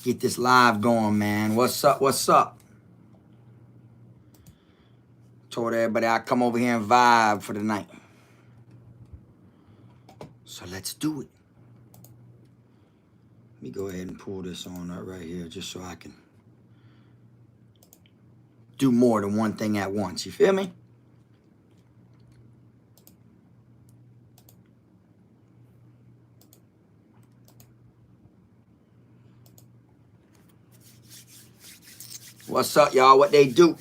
Get this live going, man. What's up? What's up? Told everybody I'd come over here and vibe for the night. So let's do it. Let me go ahead and pull this on right here just so I can do more than one thing at once. You feel me? What's up, y'all? What they do?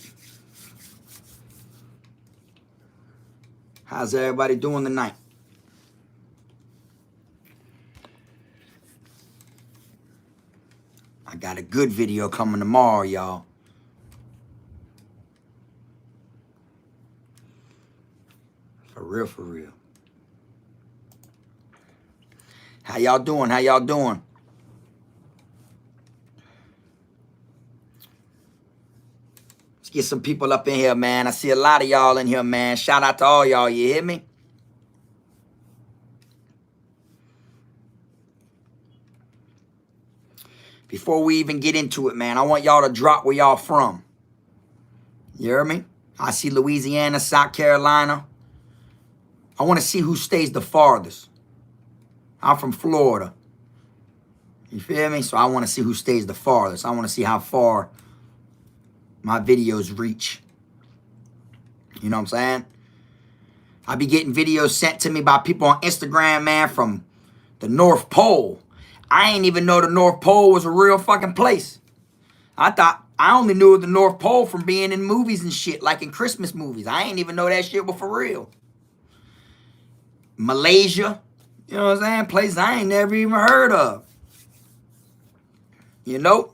How's everybody doing tonight? I got a good video coming tomorrow, y'all. For real, for real. How y'all doing? How y'all doing? Get some people up in here, man. I see a lot of y'all in here, man. Shout out to all y'all, you hear me? Before we even get into it, man, I want y'all to drop where y'all from. You hear me? I see Louisiana, South Carolina. I want to see who stays the farthest. I'm from Florida. You feel me? So I want to see who stays the farthest. I want to see how far my videos reach. You know what I'm saying? I be getting videos sent to me by people on Instagram, man, from the North Pole. I ain't even know the North Pole was a real fucking place. I only knew the North Pole from being in movies and shit, like in Christmas movies. I ain't even know that shit was for real. Malaysia, you know what I'm saying? Places I ain't never even heard of. You know?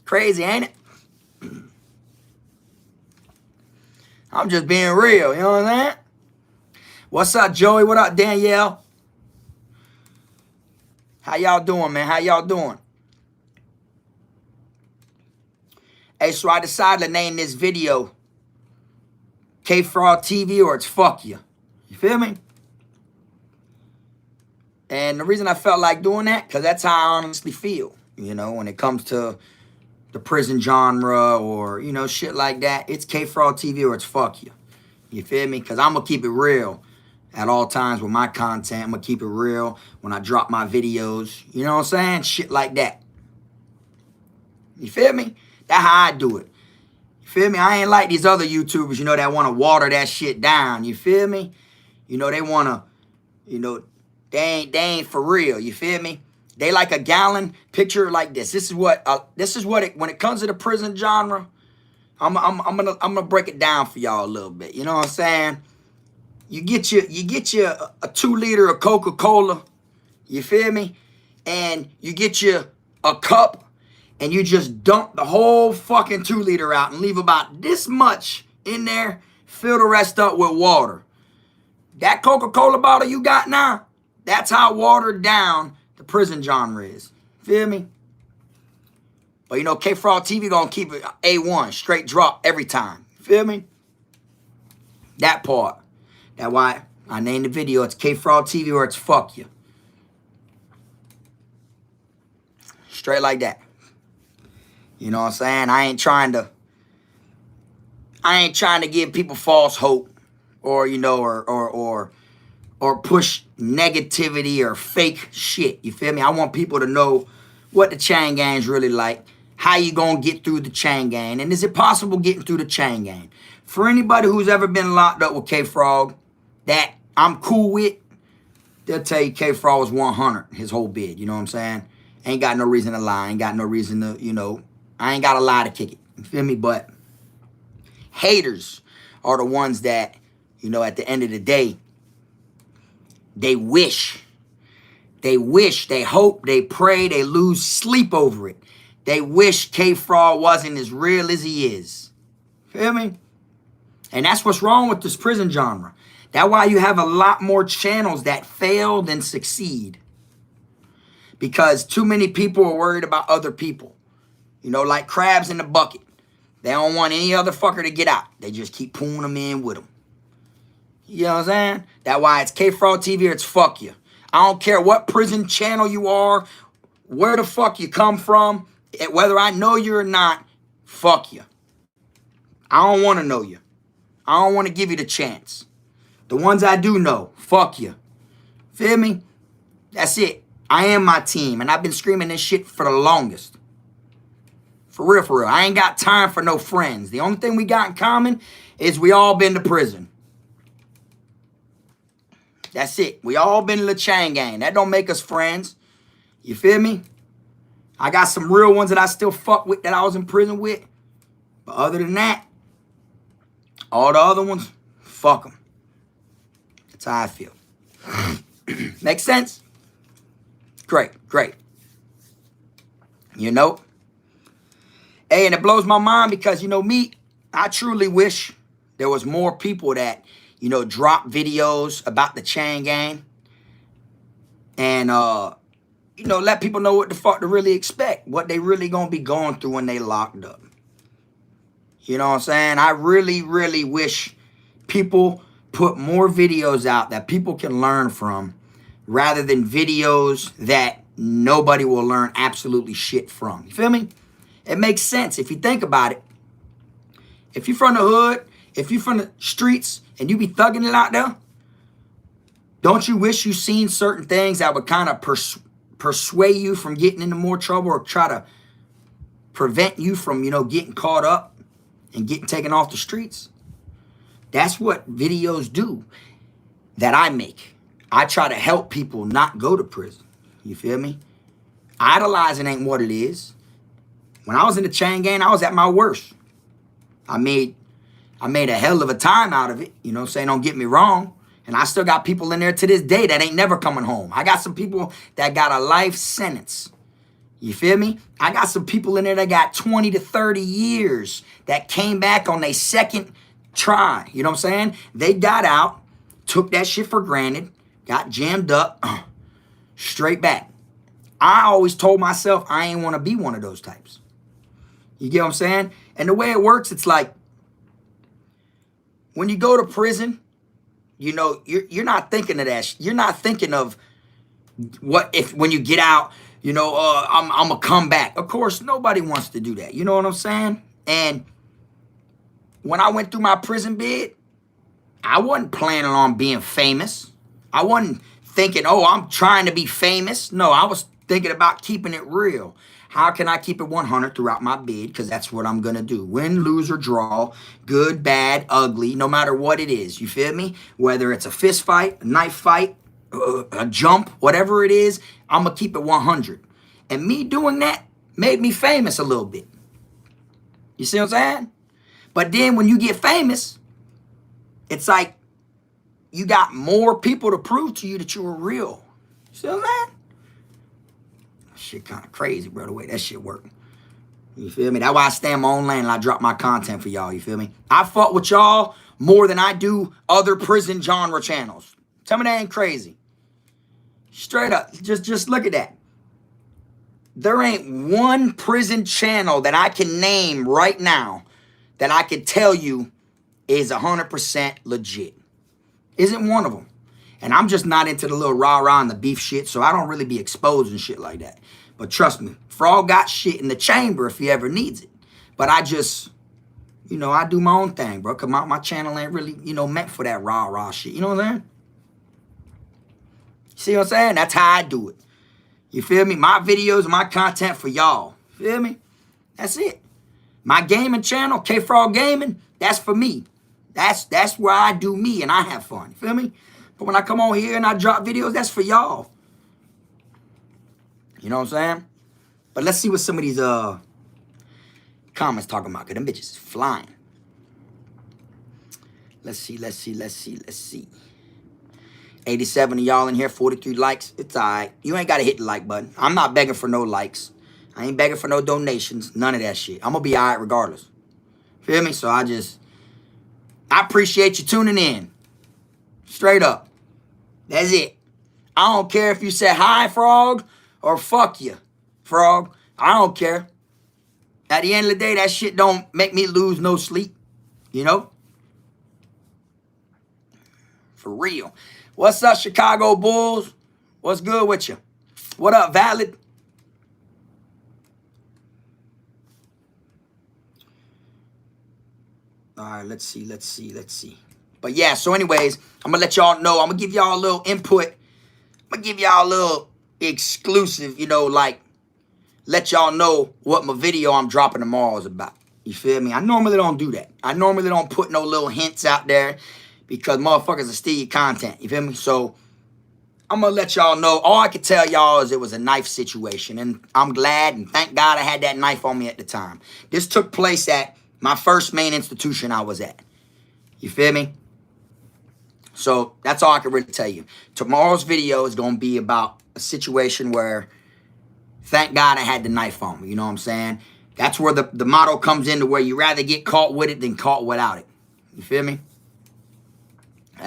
Crazy, ain't it? I'm just being real, you know what I'm saying? What's up, Joey? What up, Danielle? How y'all doing, man? How y'all doing? Hey, so I decided to name this video Kfrogtv or it's fuck you. You feel me? And the reason I felt like doing that, because that's how I honestly feel, you know, when it comes to the prison genre or, you know, shit like that. It's Kfrogtv or it's fuck you. You feel me? Because I'm going to keep it real at all times with my content. I'm going to keep it real when I drop my videos. You know what I'm saying? Shit like that. You feel me? That's how I do it. You feel me? I ain't like these other YouTubers, you know, that want to water that shit down. You feel me? You know, they want to, you know, they ain't for real. You feel me? They like a gallon. Picture like this. This is what when it comes to the prison genre, I'm gonna break it down for y'all a little bit. You know what I'm saying? You get you a 2 liter of Coca-Cola. You feel me? And you get you a cup and you just dump the whole fucking 2 liter out and leave about this much in there. Fill the rest up with water. That Coca-Cola bottle you got now, that's how watered down the prison genre is. Feel me? But you know, Kfrogtv gonna keep it A1, straight drop every time. Feel me? That part. That's why I named the video, it's Kfrogtv or it's fuck you. Straight like that. You know what I'm saying? I ain't trying to give people false hope or, you know, or push negativity or fake shit. You feel me? I want people to know what the chain gang's really like, how you gonna get through the chain gang, and is it possible getting through the chain gang? For anybody who's ever been locked up with K-Frog that I'm cool with, they'll tell you K-Frog was 100 his whole bid. You know what I'm saying? Ain't got no reason to lie. Ain't got no reason to, you know, I ain't got a lie to kick it. You feel me? But haters are the ones that, you know, at the end of the day, they wish, they hope, they pray, they lose sleep over it. They wish K-Frog wasn't as real as he is. Feel me? And that's what's wrong with this prison genre. That's why you have a lot more channels that fail than succeed. Because too many people are worried about other people. You know, like crabs in the bucket. They don't want any other fucker to get out. They just keep pulling them in with them. You know what I'm saying? That's why it's Kfrogtv or it's fuck you. I don't care what prison channel you are, where the fuck you come from, whether I know you or not, fuck you. I don't want to know you. I don't want to give you the chance. The ones I do know, fuck you. Feel me? That's it. I am my team, and I've been screaming this shit for the longest. For real, for real. I ain't got time for no friends. The only thing we got in common is we all been to prison. That's it. We all been to the chain gang. That don't make us friends. You feel me? I got some real ones that I still fuck with that I was in prison with. But other than that, all the other ones, fuck them. That's how I feel. Makes sense? Great, great. You know? Hey, and it blows my mind because, you know, me, I truly wish there was more people that, you know, drop videos about the chain gang. And, you know, let people know what the fuck to really expect. What they really gonna be going through when they locked up. You know what I'm saying? I really, really wish people put more videos out that people can learn from rather than videos that nobody will learn absolutely shit from. You feel me? It makes sense if you think about it. If you're from the hood, if you're from the streets and you be thugging it out there, don't you wish you seen certain things that would kind of persuade you from getting into more trouble or try to prevent you from, you know, getting caught up and getting taken off the streets? That's what videos do that I make. I try to help people not go to prison. You feel me? Idolizing ain't what it is. When I was in the chain gang, I was at my worst. I made a hell of a time out of it. You know what I'm saying? Don't get me wrong. And I still got people in there to this day that ain't never coming home. I got some people that got a life sentence. You feel me? I got some people in there that got 20 to 30 years that came back on their second try. You know what I'm saying? They got out, took that shit for granted, got jammed up, straight back. I always told myself I ain't want to be one of those types. You get what I'm saying? And the way it works, it's like when you go to prison, you know, you're not thinking of that. You're not thinking of what if when you get out, you know, I'm going to come back. Of course, nobody wants to do that. You know what I'm saying? And when I went through my prison bid, I wasn't planning on being famous. I wasn't thinking, oh, I'm trying to be famous. No, I was thinking about keeping it real. How can I keep it 100 throughout my bid? Because that's what I'm going to do. Win, lose, or draw. Good, bad, ugly. No matter what it is. You feel me? Whether it's a fist fight, a knife fight, a jump, whatever it is, I'm going to keep it 100. And me doing that made me famous a little bit. You see what I'm saying? But then when you get famous, it's like you got more people to prove to you that you were real. You see what I'm saying? Shit kind of crazy, bro, the way that shit work. You feel me? That's why I stay on my own lane and I drop my content for y'all. You feel me? I fuck with y'all more than I do other prison genre channels. Tell me that ain't crazy. Straight up. Just look at that. There ain't one prison channel that I can name right now that I can tell you is 100% legit. Isn't one of them. And I'm just not into the little rah-rah and the beef shit, so I don't really be exposing shit like that. But trust me, Frog got shit in the chamber if he ever needs it. But I just, you know, I do my own thing, bro. Because my channel ain't really, you know, meant for that rah-rah shit. You know what I'm saying? See what I'm saying? That's how I do it. You feel me? My videos, my content for y'all. Feel me? That's it. My gaming channel, Kfrog Gaming, that's for me. That's where I do me and I have fun. You feel me? But when I come on here and I drop videos, that's for y'all. You know what I'm saying? But let's see what some of these comments talking about, because them bitches is flying. Let's see. 87 of y'all in here, 43 likes. It's all right. You ain't got to hit the like button. I'm not begging for no likes. I ain't begging for no donations. None of that shit. I'm going to be all right regardless. Feel me? So I appreciate you tuning in. Straight up. That's it. I don't care if you say hi, Frog, or fuck you, Frog. I don't care. At the end of the day, that shit don't make me lose no sleep. You know? For real. What's up, Chicago Bulls? What's good with you? What up, Valid? All right, let's see. But yeah, so anyways, I'm going to let y'all know. I'm going to give y'all a little input. I'm going to give y'all a little exclusive, you know, like, let y'all know what my video I'm dropping tomorrow is about. You feel me? I normally don't do that. I normally don't put no little hints out there because motherfuckers will steal your content. You feel me? So I'm going to let y'all know. All I can tell y'all is it was a knife situation. And I'm glad and thank God I had that knife on me at the time. This took place at my first main institution I was at. You feel me? So that's all I can really tell you. Tomorrow's video is going to be about a situation where thank God I had the knife on me. You know what I'm saying? That's where the motto comes into where you rather get caught with it than caught without it. You feel me?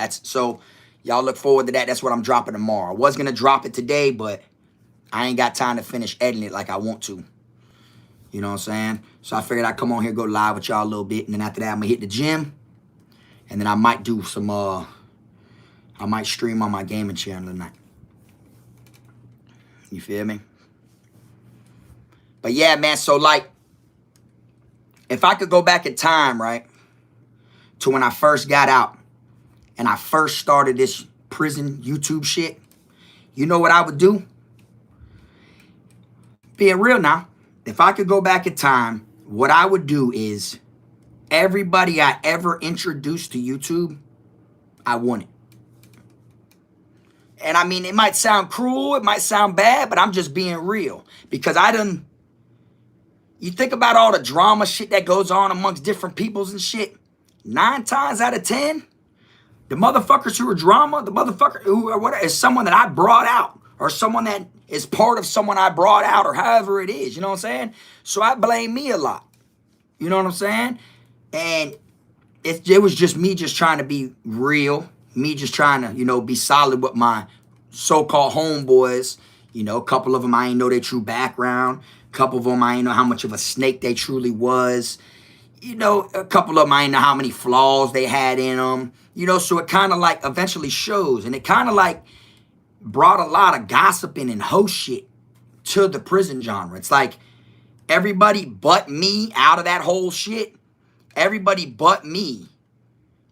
So y'all look forward to that. That's what I'm dropping tomorrow. I was going to drop it today, but I ain't got time to finish editing it like I want to. You know what I'm saying? So I figured I'd come on here, go live with y'all a little bit. And then after that, I'm going to hit the gym. And then I might do some, I might stream on my gaming channel tonight. You feel me? But yeah, man, so like, if I could go back in time, right, to when I first got out and I first started this prison YouTube shit, you know what I would do? Being real now, if I could go back in time, what I would do is everybody I ever introduced to YouTube, I want it. And I mean, it might sound cruel, it might sound bad, but I'm just being real. Because you think about all the drama shit that goes on amongst different peoples and shit. 9 times out of 10, the motherfuckers who are drama, the motherfucker who or whatever, is someone that I brought out. Or someone that is part of someone I brought out, or however it is. You know what I'm saying? So I blame me a lot. You know what I'm saying? And it was just me just trying to be real. Me just trying to, you know, be solid with my so-called homeboys. You know, a couple of them I ain't know their true background. A couple of them I ain't know how much of a snake they truly was. You know, a couple of them I ain't know how many flaws they had in them. You know, so it kind of like eventually shows. And it kind of like brought a lot of gossiping and hoe shit to the prison genre. It's like everybody but me out of that whole shit. Everybody but me,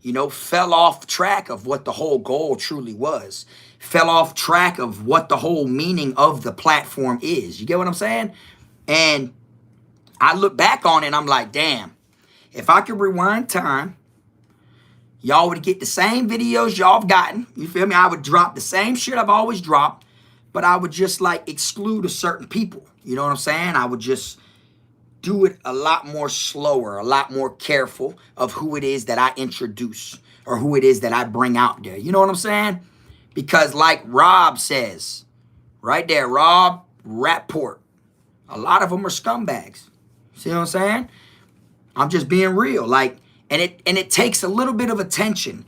you know, fell off track of what the whole goal truly was. Fell off track of what the whole meaning of the platform is. You get what I'm saying? And I look back on it and I'm like, damn, if I could rewind time, y'all would get the same videos y'all have gotten. You feel me? I would drop the same shit I've always dropped, but I would just like exclude a certain people. You know what I'm saying? I would just do it a lot more slower, a lot more careful of who it is that I introduce or who it is that I bring out there. You know what I'm saying? Because like Rob says, right there, Rob Rapport, a lot of them are scumbags. See what I'm saying? I'm just being real. Like, and it takes a little bit of attention,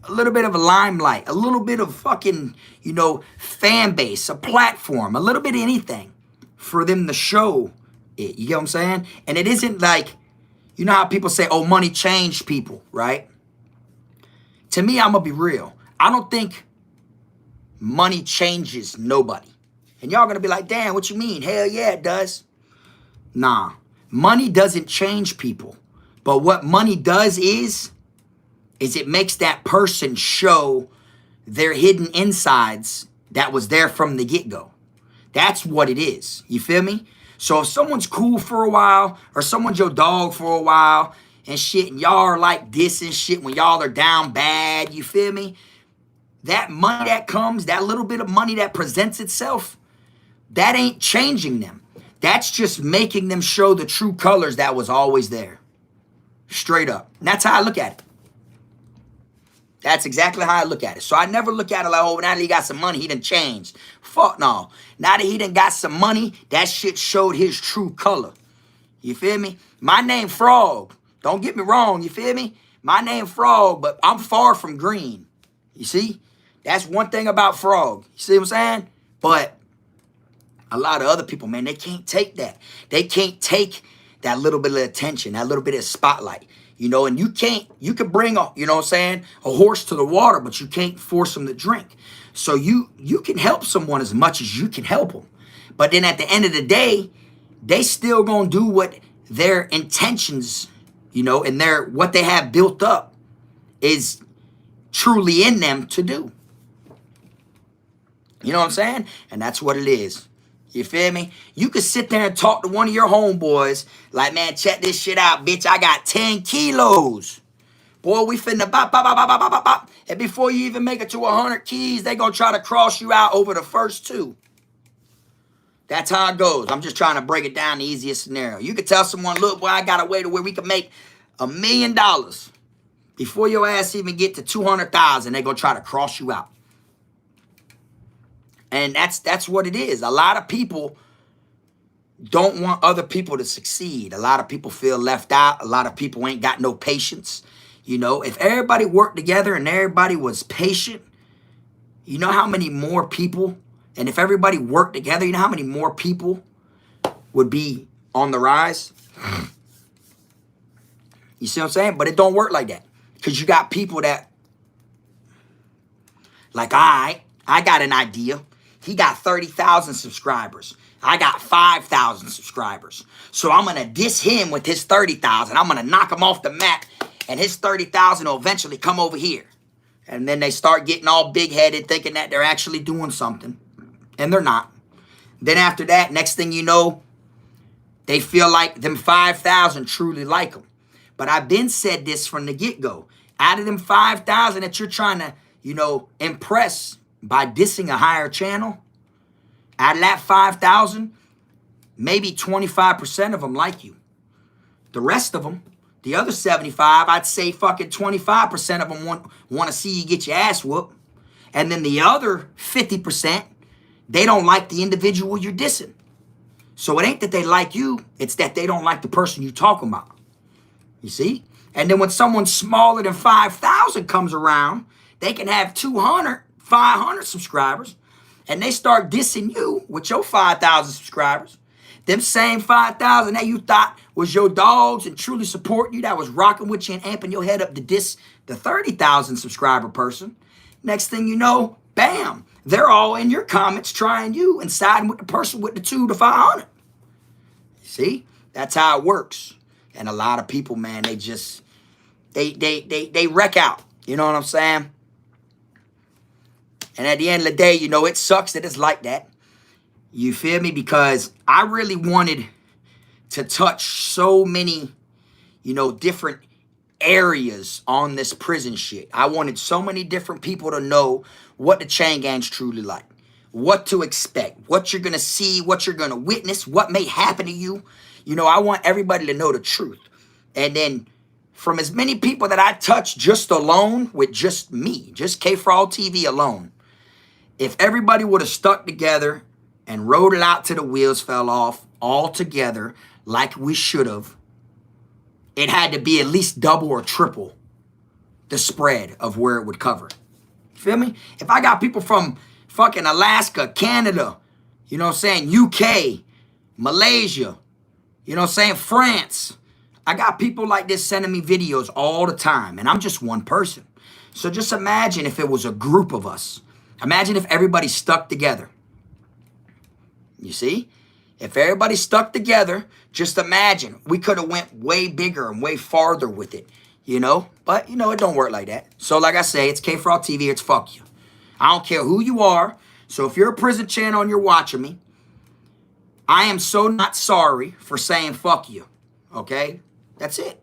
a little bit of a limelight, a little bit of fucking, you know, fan base, a platform, a little bit of anything for them to show it. You get what I'm saying? And it isn't like, you know how people say, oh, money changed people, right? To me, I'm going to be real. I don't think money changes nobody. And y'all going to be like, damn, what you mean? Hell yeah, it does. Nah, money doesn't change people. But what money does is it makes that person show their hidden insides that was there from the get-go. That's what it is. You feel me? So if someone's cool for a while, or someone's your dog for a while, and shit, and y'all are like this and shit when y'all are down bad, you feel me? That money that comes, that little bit of money that presents itself, that ain't changing them. That's just making them show the true colors that was always there. Straight up. And that's how I look at it. That's exactly how I look at it. So I never look at it like, oh, now that he got some money, he done changed. Fuck no. Now that he done got some money, that shit showed his true color. You feel me? My name Frog. Don't get me wrong, you feel me? My name Frog, but I'm far from green. You see? That's one thing about Frog. You see what I'm saying? But a lot of other people, man, they can't take that. They can't take that little bit of attention, that little bit of spotlight. You know, and you can bring a, you know what I'm saying, a horse to the water, but you can't force them to drink. So you can help someone as much as you can help them. But then at the end of the day, they still gonna do what their intentions you know, and what they have built up is truly in them to do. You know what I'm saying? And that's what it is. You feel me? You could sit there and talk to one of your homeboys like, man, check this shit out, bitch. I got 10 kilos. Boy, we finna bop, bop, bop, bop, bop, bop, bop. And before you even make it to 100 keys, they gonna try to cross you out over the first 2. That's how it goes. I'm just trying to break it down the easiest scenario. You could tell someone, look, boy, I got a way to where we can make $1 million. Before your ass even get to 200,000, they gonna try to cross you out. And that's what it is. A lot of people don't want other people to succeed. A lot of people feel left out. A lot of people ain't got no patience. You know, if everybody worked together and everybody was patient, you know how many more people, and if everybody worked together, you know how many more people would be on the rise? You see what I'm saying? But it don't work like that. Because you got people that, like, I got an idea. He got 30,000 subscribers. I got 5,000 subscribers. So I'm going to diss him with his 30,000. I'm going to knock him off the map. And his 30,000 will eventually come over here. And then they start getting all big-headed, thinking that they're actually doing something. And they're not. Then after that, next thing you know, they feel like them 5,000 truly like them. But I've been said this from the get-go. Out of them 5,000 that you're trying to, you know, impress by dissing a higher channel, out of that 5,000, maybe 25% of them like you. The rest of them, the other 75, I'd say fucking 25% of them want to see you get your ass whooped. And then the other 50%, they don't like the individual you're dissing. So it ain't that they like you, it's that they don't like the person you're talking about. You see? And then when someone smaller than 5,000 comes around, they can have 200, 500 subscribers, and they start dissing you with your 5,000 subscribers. Them same 5,000 that you thought was your dogs and truly supporting you, that was rocking with you and amping your head up to diss the 30,000 subscriber person. Next thing you know, bam, they're all in your comments trying you and siding with the person with the 2 to 500. See? That's how it works. And a lot of people, man, they just, they wreck out. You know what I'm saying? And at the end of the day, you know, it sucks that it's like that. You feel me? Because I really wanted to touch so many, you know, different areas on this prison shit. I wanted so many different people to know what the chain gang's truly like. What to expect. What you're going to see. What you're going to witness. What may happen to you. You know, I want everybody to know the truth. And then from as many people that I touch just alone with just me, just Kfrogtv alone, if everybody would have stuck together and rode it out till the wheels fell off all together like we should have, it had to be at least double or triple the spread of where it would cover. Feel me? If I got people from fucking Alaska, Canada, you know what I'm saying, UK, Malaysia, you know what I'm saying, France, I got people like this sending me videos all the time, and I'm just one person. So just imagine if it was a group of us. Imagine if everybody stuck together. You see? If everybody stuck together, just imagine. We could have went way bigger and way farther with it, you know? But, you know, it don't work like that. So, like I say, it's Kfrogtv, it's fuck you. I don't care who you are. So, if you're a prison channel and you're watching me, I am so not sorry for saying fuck you, okay? That's it.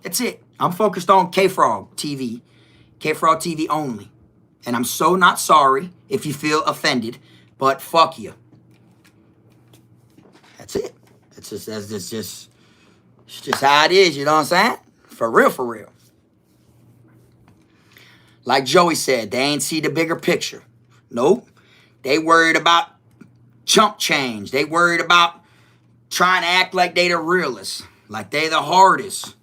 That's it. I'm focused on Kfrogtv only. And I'm so not sorry if you feel offended, but fuck you. That's it. It's just how it is, you know what I'm saying? For real, for real. Like Joey said, they ain't see the bigger picture. Nope. They worried about chump change. They worried about trying to act like they the realest, like they the hardest.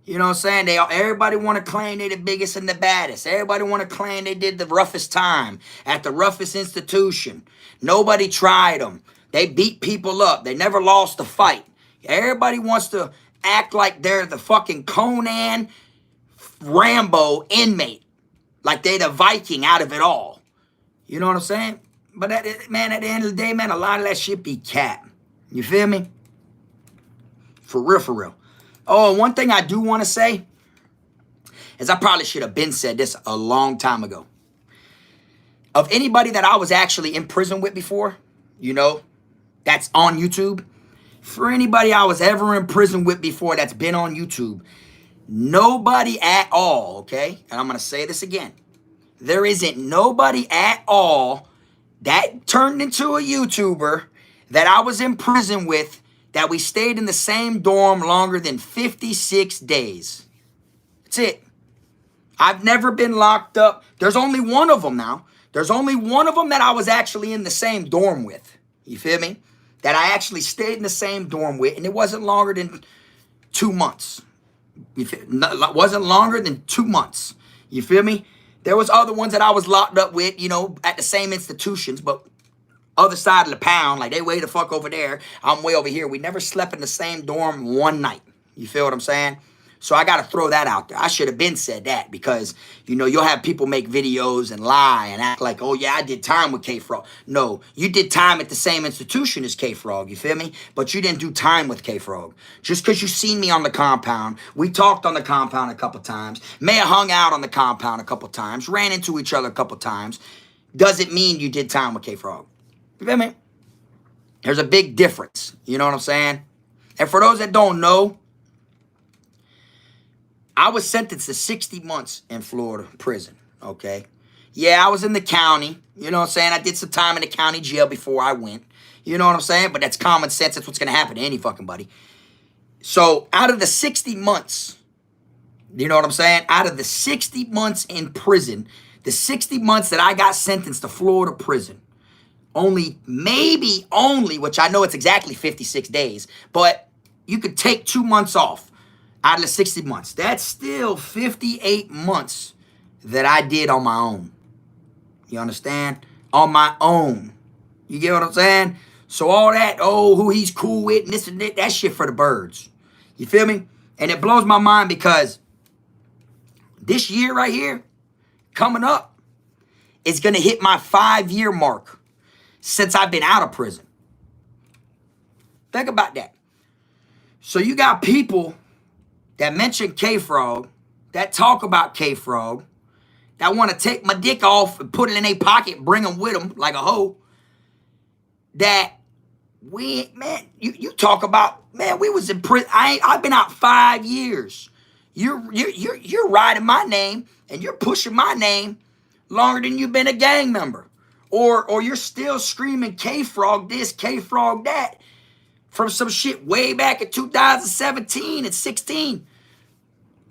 You know what I'm saying? Everybody want to claim they the biggest and the baddest. Everybody want to claim they did the roughest time at the roughest institution. Nobody tried them. They beat people up. They never lost a fight. Everybody wants to act like they're the fucking Conan Rambo inmate. Like they the Viking out of it all. You know what I'm saying? But man, at the end of the day, man, a lot of that shit be cap. You feel me? For real, for real. Oh, and one thing I do want to say is I probably should have been said this a long time ago. Of anybody that I was actually in prison with before, you know, that's on YouTube. For anybody I was ever in prison with before that's been on YouTube, nobody at all, okay? And I'm going to say this again. There isn't nobody at all that turned into a YouTuber that I was in prison with that we stayed in the same dorm longer than 56 days. That's it. I've never been locked up. There's only one of them now. There's only one of them that I was actually in the same dorm with. You feel me? That I actually stayed in the same dorm with, and it wasn't longer than 2 months. It wasn't longer than 2 months. You feel me? There was other ones that I was locked up with, you know, at the same institutions, but other side of the pound, like they way the fuck over there, I'm way over here. We never slept in the same dorm one night. You feel what I'm saying? So I got to throw that out there. I should have been said that because, you know, you'll have people make videos and lie and act like, oh, yeah, I did time with K-Frog. No, you did time at the same institution as K-Frog, you feel me? But you didn't do time with K-Frog. Just because you seen me on the compound, we talked on the compound a couple times, may have hung out on the compound a couple times, ran into each other a couple times, doesn't mean you did time with K-Frog. You feel me? There's a big difference. You know what I'm saying? And for those that don't know, I was sentenced to 60 months in Florida prison, okay? Yeah, I was in the county, you know what I'm saying? I did some time in the county jail before I went, you know what I'm saying? But that's common sense. That's what's going to happen to any fucking buddy. So out of the 60 months, you know what I'm saying? Out of the 60 months in prison, the 60 months that I got sentenced to Florida prison, maybe only, which I know it's exactly 56 days, but you could take 2 months off. Out of the 60 months. That's still 58 months that I did on my own. You understand? On my own. You get what I'm saying? So all that, oh, who he's cool with, and this and that shit for the birds. You feel me? And it blows my mind because this year right here, coming up, is going to hit my 5-year mark since I've been out of prison. Think about that. So you got people that mention K-Frog, that talk about K-Frog, that want to take my dick off and put it in their pocket, bring them with them like a hoe, that you talk about, man, we was in prison. I've been out 5 years. You're riding my name and you're pushing my name longer than you've been a gang member. Or you're still screaming K-Frog this, K-Frog that, from some shit way back in 2017 and 16.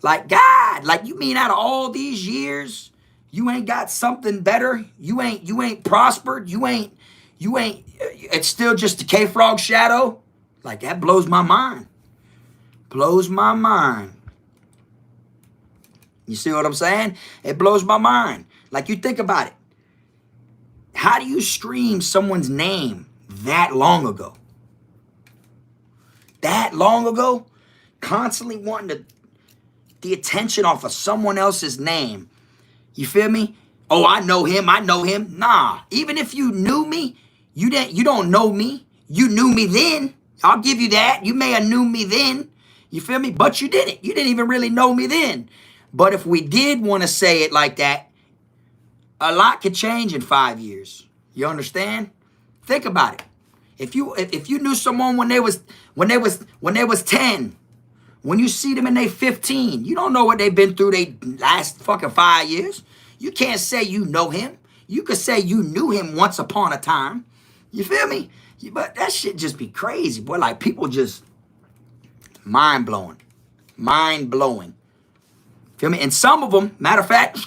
Like, God, like, you mean out of all these years, you ain't got something better? You ain't prospered? You ain't, it's still just the K-Frog shadow? Like, that blows my mind. Blows my mind. You see what I'm saying? It blows my mind. Like, you think about it. How do you scream someone's name that long ago? That long ago? Constantly wanting the attention off of someone else's name. You feel me? Oh, I know him. Nah. Even if you knew me, you don't know me. You knew me then. I'll give you that. You may have knew me then. You feel me? But you didn't. You didn't even really know me then. But if we did want to say it like that, a lot could change in 5 years. You understand? Think about it. If you knew someone when they was 10, when you see them and they 15, you don't know what they've been through they last fucking 5 years. You can't say you know him. You could say you knew him once upon a time. You feel me? But that shit just be crazy, boy. Like, people just mind-blowing. Mind-blowing. Feel me? And some of them, matter of fact,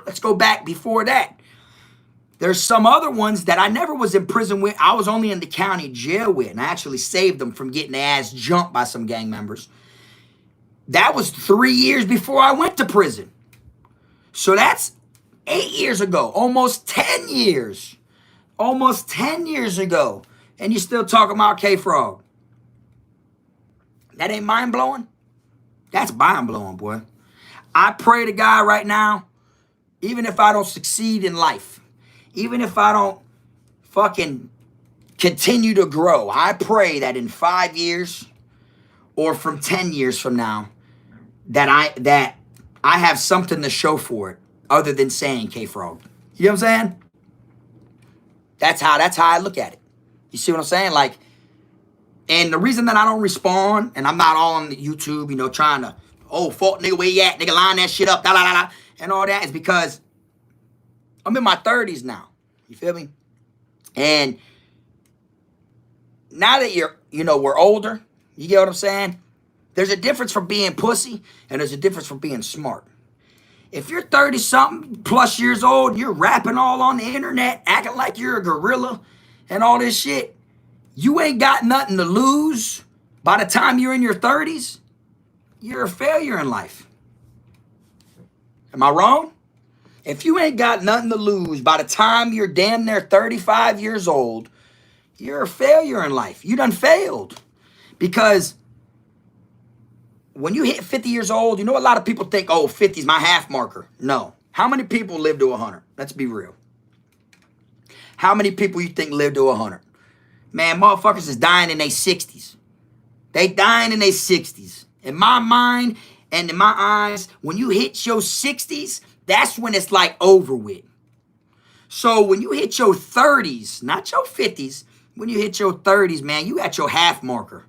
let's go back before that. There's some other ones that I never was in prison with. I was only in the county jail with, and I actually saved them from getting their ass jumped by some gang members. That was 3 years before I went to prison. So that's 8 years ago, almost 10 years. Almost 10 years ago. And you still talking about K-Frog. That ain't mind-blowing? That's mind-blowing, boy. I pray to God right now, even if I don't succeed in life, even if I don't fucking continue to grow, I pray that in 5 years or from 10 years from now that I have something to show for it other than saying K-Frog. You know what I'm saying? That's how I look at it. You see what I'm saying? Like, and the reason that I don't respond and I'm not all on the YouTube, you know, trying to, oh, fuck nigga, where you at? Nigga, line that shit up, da, da, da, da, and all that is because I'm in my 30s now. You feel me? And now that we're older, you get what I'm saying? There's a difference from being pussy and there's a difference from being smart. If you're 30-something plus years old, you're rapping all on the internet, acting like you're a gorilla and all this shit, you ain't got nothing to lose. By the time you're in your 30s, you're a failure in life. Am I wrong? If you ain't got nothing to lose by the time you're damn near 35 years old, you're a failure in life. You done failed. Because when you hit 50 years old, you know a lot of people think, oh, 50 is my half marker. No. How many people live to 100? Let's be real. How many people you think live to 100? Man, motherfuckers is dying in their 60s. They dying in their 60s. In my mind and in my eyes, when you hit your 60s, that's when it's like over with. So when you hit your 30s, not your 50s, when you hit your 30s, man, you at your half marker.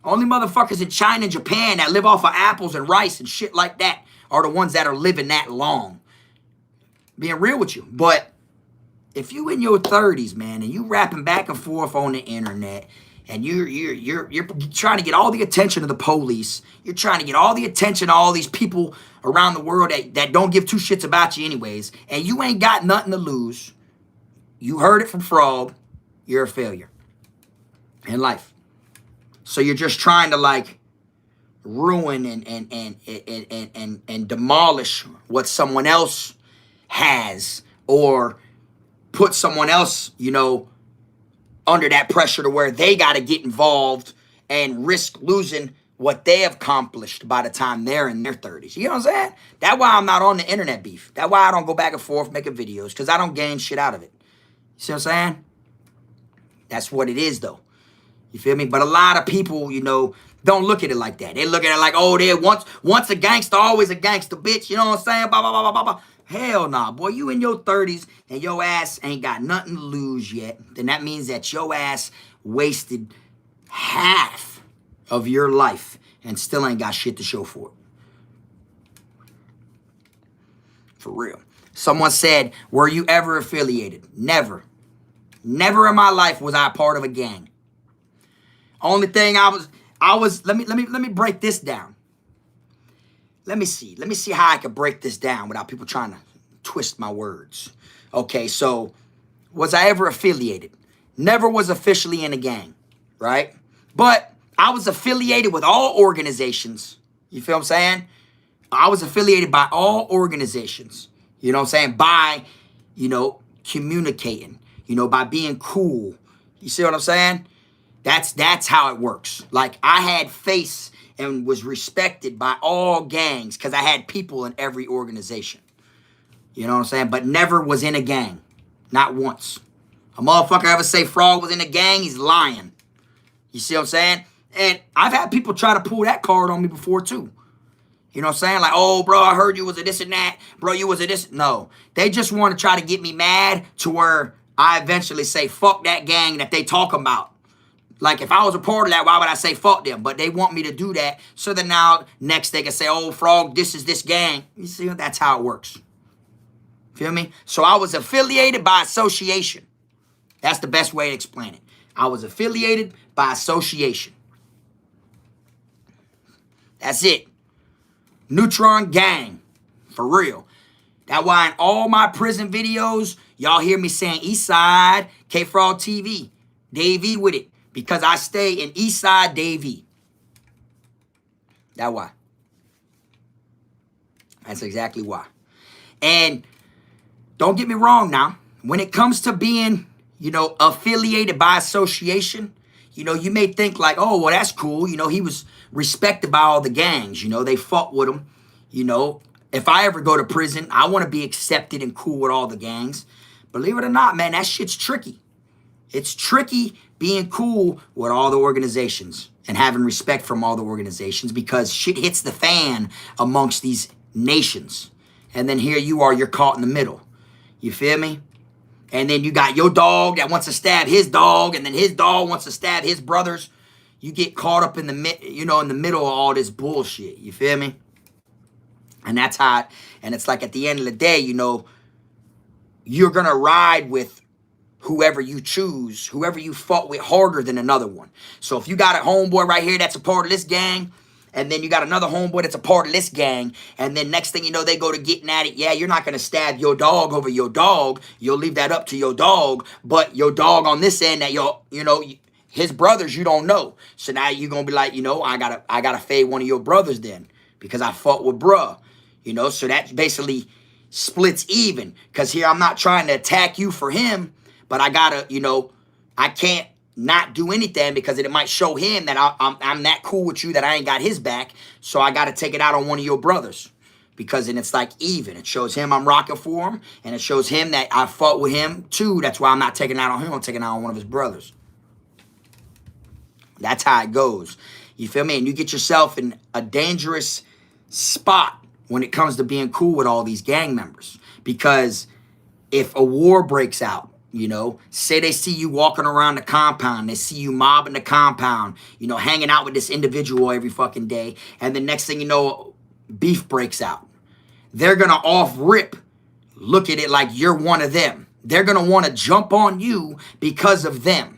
Only motherfuckers in China and Japan that live off of apples and rice and shit like that are the ones that are living that long. Being real with you. But if you in your 30s, man, and you rapping back and forth on the internet, and you're trying to get all the attention of the police, you're trying to get all the attention of all these people around the world that don't give two shits about you anyways, and you ain't got nothing to lose, you heard it from Frog, you're a failure in life. So you're just trying to like ruin and demolish what someone else has, or put someone else, you know, under that pressure to where they got to get involved and risk losing what they have accomplished by the time they're in their 30s. You know what I'm saying? That's why I'm not on the internet beef. That's why I don't go back and forth making videos, because I don't gain shit out of it. You see what I'm saying? That's what it is, though. You feel me? But a lot of people, you know, don't look at it like that. They look at it like, oh, they're once a gangster, always a gangster, bitch. You know what I'm saying? Blah, blah, blah, blah, blah, blah. Hell nah, boy. You in your 30s and your ass ain't got nothing to lose yet. Then that means that your ass wasted half of your life and still ain't got shit to show for it. For real. Someone said, were you ever affiliated? Never. Never in my life was I part of a gang. Only thing I was, let me break this down. Let me see how I can break this down without people trying to twist my words. Okay, so was I ever affiliated? Never was officially in a gang, right? But I was affiliated with all organizations. You feel what I'm saying? I was affiliated by all organizations. You know what I'm saying? By, you know, communicating, you know, by being cool. You see what I'm saying? That's how it works. Like, I had face and was respected by all gangs because I had people in every organization. You know what I'm saying? But never was in a gang. Not once. A motherfucker ever say Frog was in a gang, he's lying. You see what I'm saying? And I've had people try to pull that card on me before, too. You know what I'm saying? Like, oh, bro, I heard you was a this and that. Bro, you was a this. No. They just want to try to get me mad to where I eventually say, fuck that gang that they talking about. Like, if I was a part of that, why would I say fuck them? But they want me to do that so that now next they can say, oh, Frog, this is this gang. You see, that's how it works. Feel me? So I was affiliated by association. That's the best way to explain it. I was affiliated by association. That's it. Neutron gang. For real. That's why in all my prison videos, y'all hear me saying Eastside, Kfrogtv, Davey with it. Because I stay in Eastside Davey. That's why. That's exactly why. And don't get me wrong now. When it comes to being, you know, affiliated by association, you know, you may think like, oh, well, that's cool. You know, he was respected by all the gangs. You know, they fought with him. You know, if I ever go to prison, I want to be accepted and cool with all the gangs. Believe it or not, man, that shit's tricky. It's tricky being cool with all the organizations and having respect from all the organizations, because shit hits the fan amongst these nations. And then here you are, you're caught in the middle. You feel me? And then you got your dog that wants to stab his dog, and then his dog wants to stab his brothers. You get caught up in the, you know, in the middle of all this bullshit. You feel me? And that's how, and it's like at the end of the day, you know, you're going to ride with whoever you choose, whoever you fought with harder than another one. So if you got a homeboy right here that's a part of this gang, and then you got another homeboy that's a part of this gang, and then next thing you know, they go to getting at it. Yeah, you're not going to stab your dog over your dog. You'll leave that up to your dog. But your dog on this end, that you know, his brothers, you don't know. So now you're going to be like, you know, I gotta fade one of your brothers then, because I fought with bruh. You know, so that basically splits even. Because here I'm not trying to attack you for him, but I gotta, you know, I can't not do anything because it might show him that I'm that cool with you that I ain't got his back. So I got to take it out on one of your brothers, because then it's like even. It shows him I'm rocking for him, and it shows him that I fought with him too. That's why I'm not taking it out on him. I'm taking it out on one of his brothers. That's how it goes. You feel me? And you get yourself in a dangerous spot when it comes to being cool with all these gang members. Because if a war breaks out, you know, say they see you walking around the compound, they see you mobbing the compound, you know, hanging out with this individual every fucking day, and the next thing you know, beef breaks out. They're going to off rip look at it like you're one of them. They're going to want to jump on you because of them.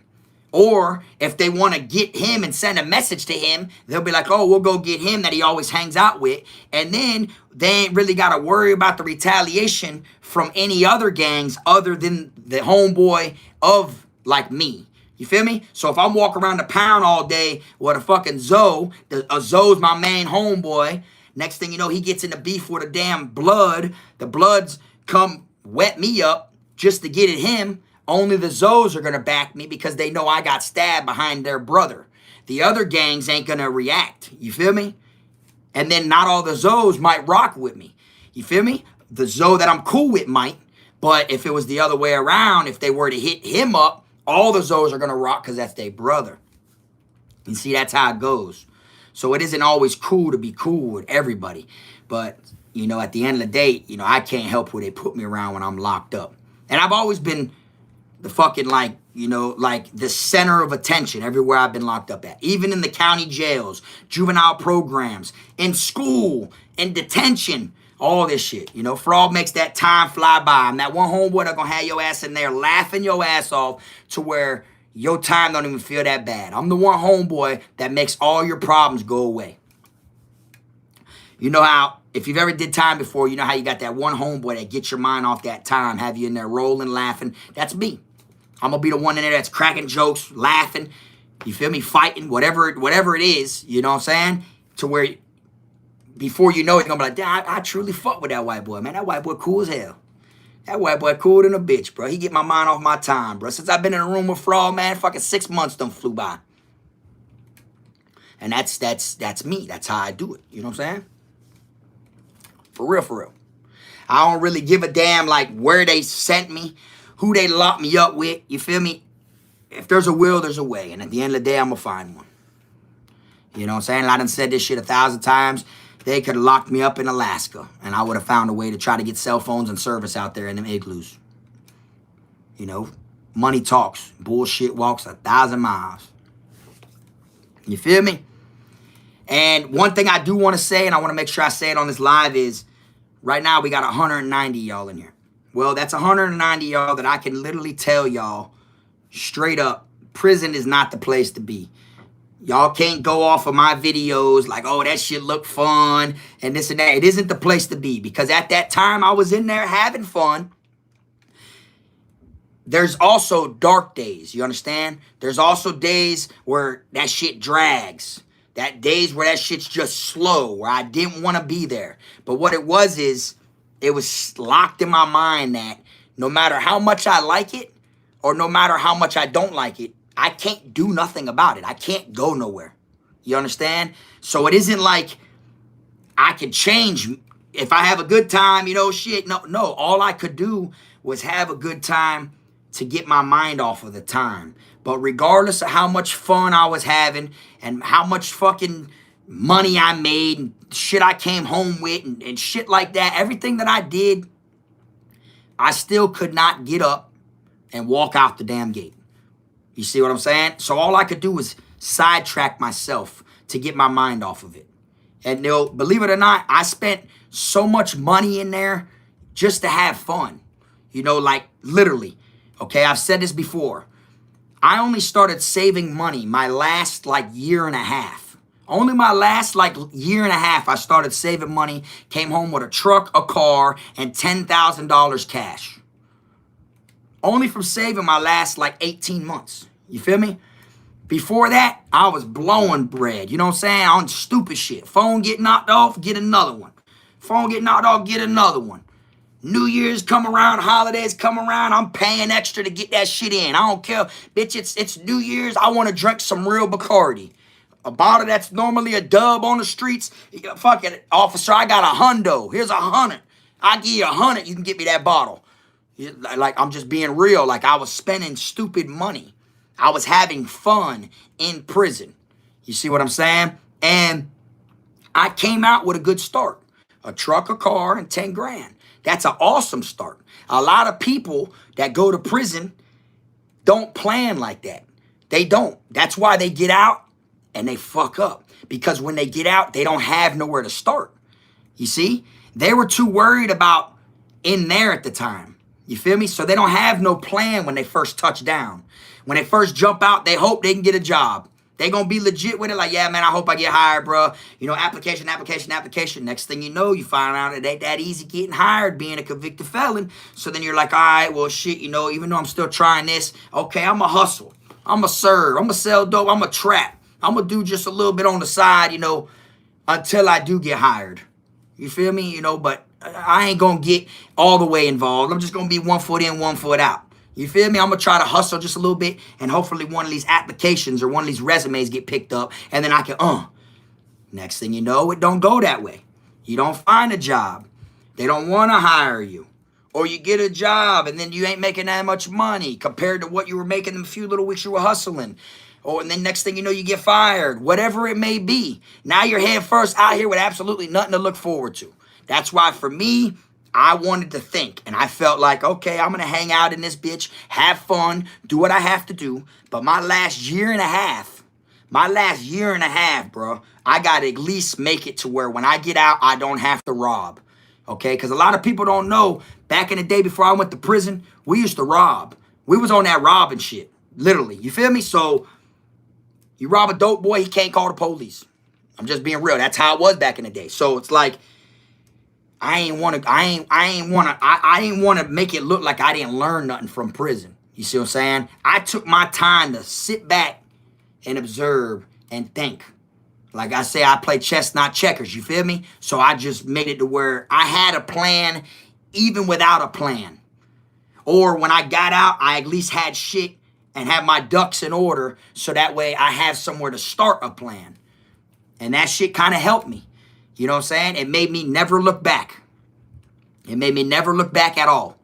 Or if they want to get him and send a message to him, they'll be like, oh, we'll go get him that he always hangs out with. And then they ain't really got to worry about the retaliation from any other gangs other than the homeboy of, like, me. You feel me? So if I'm walking around the pound all day with a fucking Zoe, Zoe's my main homeboy. Next thing you know, he gets into beef with a damn blood. The bloods come wet me up just to get at him. Only the Zoes are going to back me because they know I got stabbed behind their brother. The other gangs ain't going to react. You feel me? And then not all the Zoes might rock with me. You feel me? The Zoe that I'm cool with might. But if it was the other way around, if they were to hit him up, all the Zoes are going to rock because that's their brother. You see, that's how it goes. So it isn't always cool to be cool with everybody. But, you know, at the end of the day, you know, I can't help who they put me around when I'm locked up. And I've always been the fucking, like, you know, like the center of attention everywhere I've been locked up at. Even in the county jails, juvenile programs, in school, in detention, all this shit. You know, Frog makes that time fly by. I'm that one homeboy that's gonna have your ass in there laughing your ass off to where your time don't even feel that bad. I'm the one homeboy that makes all your problems go away. You know how, if you've ever did time before, you know how you got that one homeboy that gets your mind off that time, have you in there rolling, laughing. That's me. I'm going to be the one in there that's cracking jokes, laughing, you feel me, fighting, whatever it is, you know what I'm saying? To where before you know it, you're going to be like, damn, I truly fuck with that white boy, man. That white boy cool as hell. That white boy cool than a bitch, bro. He get my mind off my time, bro. Since I've been in a room with Frog, man, fucking 6 months done flew by. And that's me. That's how I do it. You know what I'm saying? For real, for real. I don't really give a damn, like, where they sent me, who they locked me up with. You feel me? If there's a will, there's a way. And at the end of the day, I'm going to find one. You know what I'm saying? I done said this shit 1,000 times. They could have locked me up in Alaska, and I would have found a way to try to get cell phones and service out there in them igloos. You know? Money talks. Bullshit walks 1,000 miles. You feel me? And one thing I do want to say, and I want to make sure I say it on this live, is right now we got 190 y'all in here. Well, that's 190 y'all that I can literally tell y'all straight up, prison is not the place to be. Y'all can't go off of my videos like, oh, that shit look fun and this and that. It isn't the place to be, because at that time I was in there having fun. There's also dark days, you understand? There's also days where that shit drags. That days where that shit's just slow, where I didn't want to be there. But what it was is, it was locked in my mind that no matter how much I like it, or no matter how much I don't like it, I can't do nothing about it. I can't go nowhere. You understand? So it isn't like I could change. If I have a good time, you know, shit. No. All I could do was have a good time to get my mind off of the time. But regardless of how much fun I was having and how much fucking money I made and shit I came home with and shit like that, everything that I did, I still could not get up and walk out the damn gate. You see what I'm saying? So all I could do was sidetrack myself to get my mind off of it. And believe it or not, I spent so much money in there just to have fun. You know, like literally. Okay, I've said this before. I only started saving money my last like year and a half. Only my last like year and a half I started saving money, came home with a truck, a car, and $10,000 cash. Only from saving my last like 18 months. You feel me? Before that, I was blowing bread. You know what I'm saying? On stupid shit. Phone get knocked off, get another one. Phone get knocked off, get another one. New Year's come around, holidays come around, I'm paying extra to get that shit in. I don't care. Bitch, it's New Year's. I want to drink some real Bacardi. A bottle that's normally a dub on the streets. Fuck it, officer, I got a hundo. Here's $100. I give you $100, you can get me that bottle. Like, I'm just being real. Like, I was spending stupid money. I was having fun in prison. You see what I'm saying? And I came out with a good start. A truck, a car, and 10 grand. That's an awesome start. A lot of people that go to prison don't plan like that. They don't. That's why they get out and they fuck up. Because when they get out, they don't have nowhere to start. You see? They were too worried about in there at the time. You feel me? So they don't have no plan when they first touch down. When they first jump out, they hope they can get a job. They gonna be legit with it, like, yeah, man, I hope I get hired, bro. You know, application. Next thing you know, you find out it ain't that easy getting hired being a convicted felon. So then you're like, all right, well, shit, you know, even though I'm still trying this, okay, I'm going to hustle. I'm going to serve. I'm going to sell dope. I'm going to trap. I'm going to do just a little bit on the side, you know, until I do get hired. You feel me? You know, but I ain't going to get all the way involved. I'm just going to be 1 foot in, 1 foot out. You feel me? I'm going to try to hustle just a little bit, and hopefully one of these applications or one of these resumes get picked up, and then I can, Next thing you know, it don't go that way. You don't find a job. They don't want to hire you. Or you get a job, and then you ain't making that much money compared to what you were making in the few little weeks you were hustling. And then next thing you know, you get fired. Whatever it may be. Now you're head first out here with absolutely nothing to look forward to. That's why for me, I wanted to think, and I felt like, okay, I'm going to hang out in this bitch, have fun, do what I have to do. But my last year and a half, bro, I got to at least make it to where when I get out, I don't have to rob. Okay? Because a lot of people don't know, back in the day before I went to prison, we used to rob. We was on that robbing shit, literally. You feel me? So you rob a dope boy, he can't call the police. I'm just being real. That's how it was back in the day. So it's like, I ain't want to make it look like I didn't learn nothing from prison. You see what I'm saying? I took my time to sit back and observe and think. Like I say, I play chess, not checkers. You feel me? So I just made it to where I had a plan even without a plan. Or when I got out, I at least had shit and had my ducks in order so that way I have somewhere to start a plan. And that shit kind of helped me. You know what I'm saying? It made me never look back. It made me never look back at all.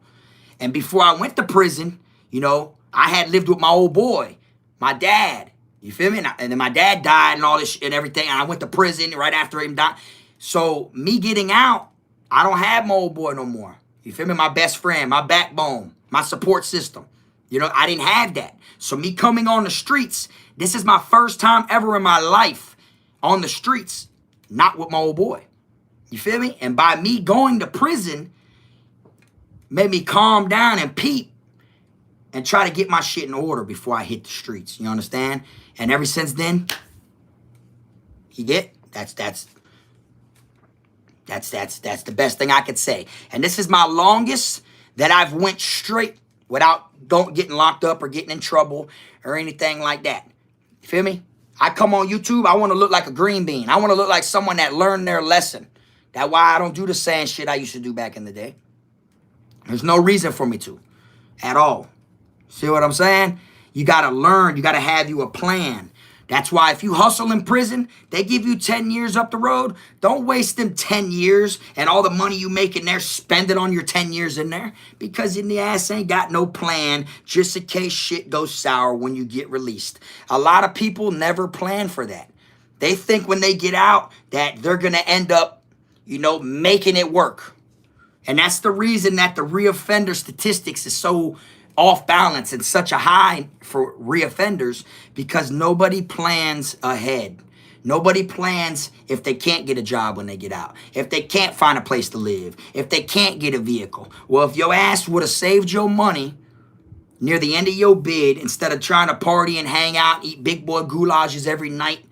And before I went to prison, you know, I had lived with my old boy, my dad. You feel me? And then my dad died and all this shit and everything. And I went to prison right after him died. So me getting out, I don't have my old boy no more. You feel me? My best friend, my backbone, my support system. You know, I didn't have that. So me coming on the streets, this is my first time ever in my life on the streets. Not with my old boy. You feel me? And by me going to prison, made me calm down and peep and try to get my shit in order before I hit the streets. You understand? And ever since then, you get? That's the best thing I could say. And this is my longest that I've went straight without getting locked up or getting in trouble or anything like that. You feel me? I come on YouTube, I want to look like a green bean. I want to look like someone that learned their lesson. That's why I don't do the same shit I used to do back in the day. There's no reason for me to at all. See what I'm saying? You got to learn. You got to have you a plan. That's why if you hustle in prison, they give you 10 years up the road. Don't waste them 10 years and all the money you make in there, spend it on your 10 years in there, because in the ass ain't got no plan just in case shit goes sour when you get released. A lot of people never plan for that. They think when they get out that they're going to end up, making it work. And that's the reason that the reoffender statistics is so off balance and such a high for reoffenders, because nobody plans ahead. Nobody plans if they can't get a job when they get out, if they can't find a place to live, if they can't get a vehicle. Well, if your ass would have saved your money near the end of your bid, instead of trying to party and hang out, eat big boy goulages every night,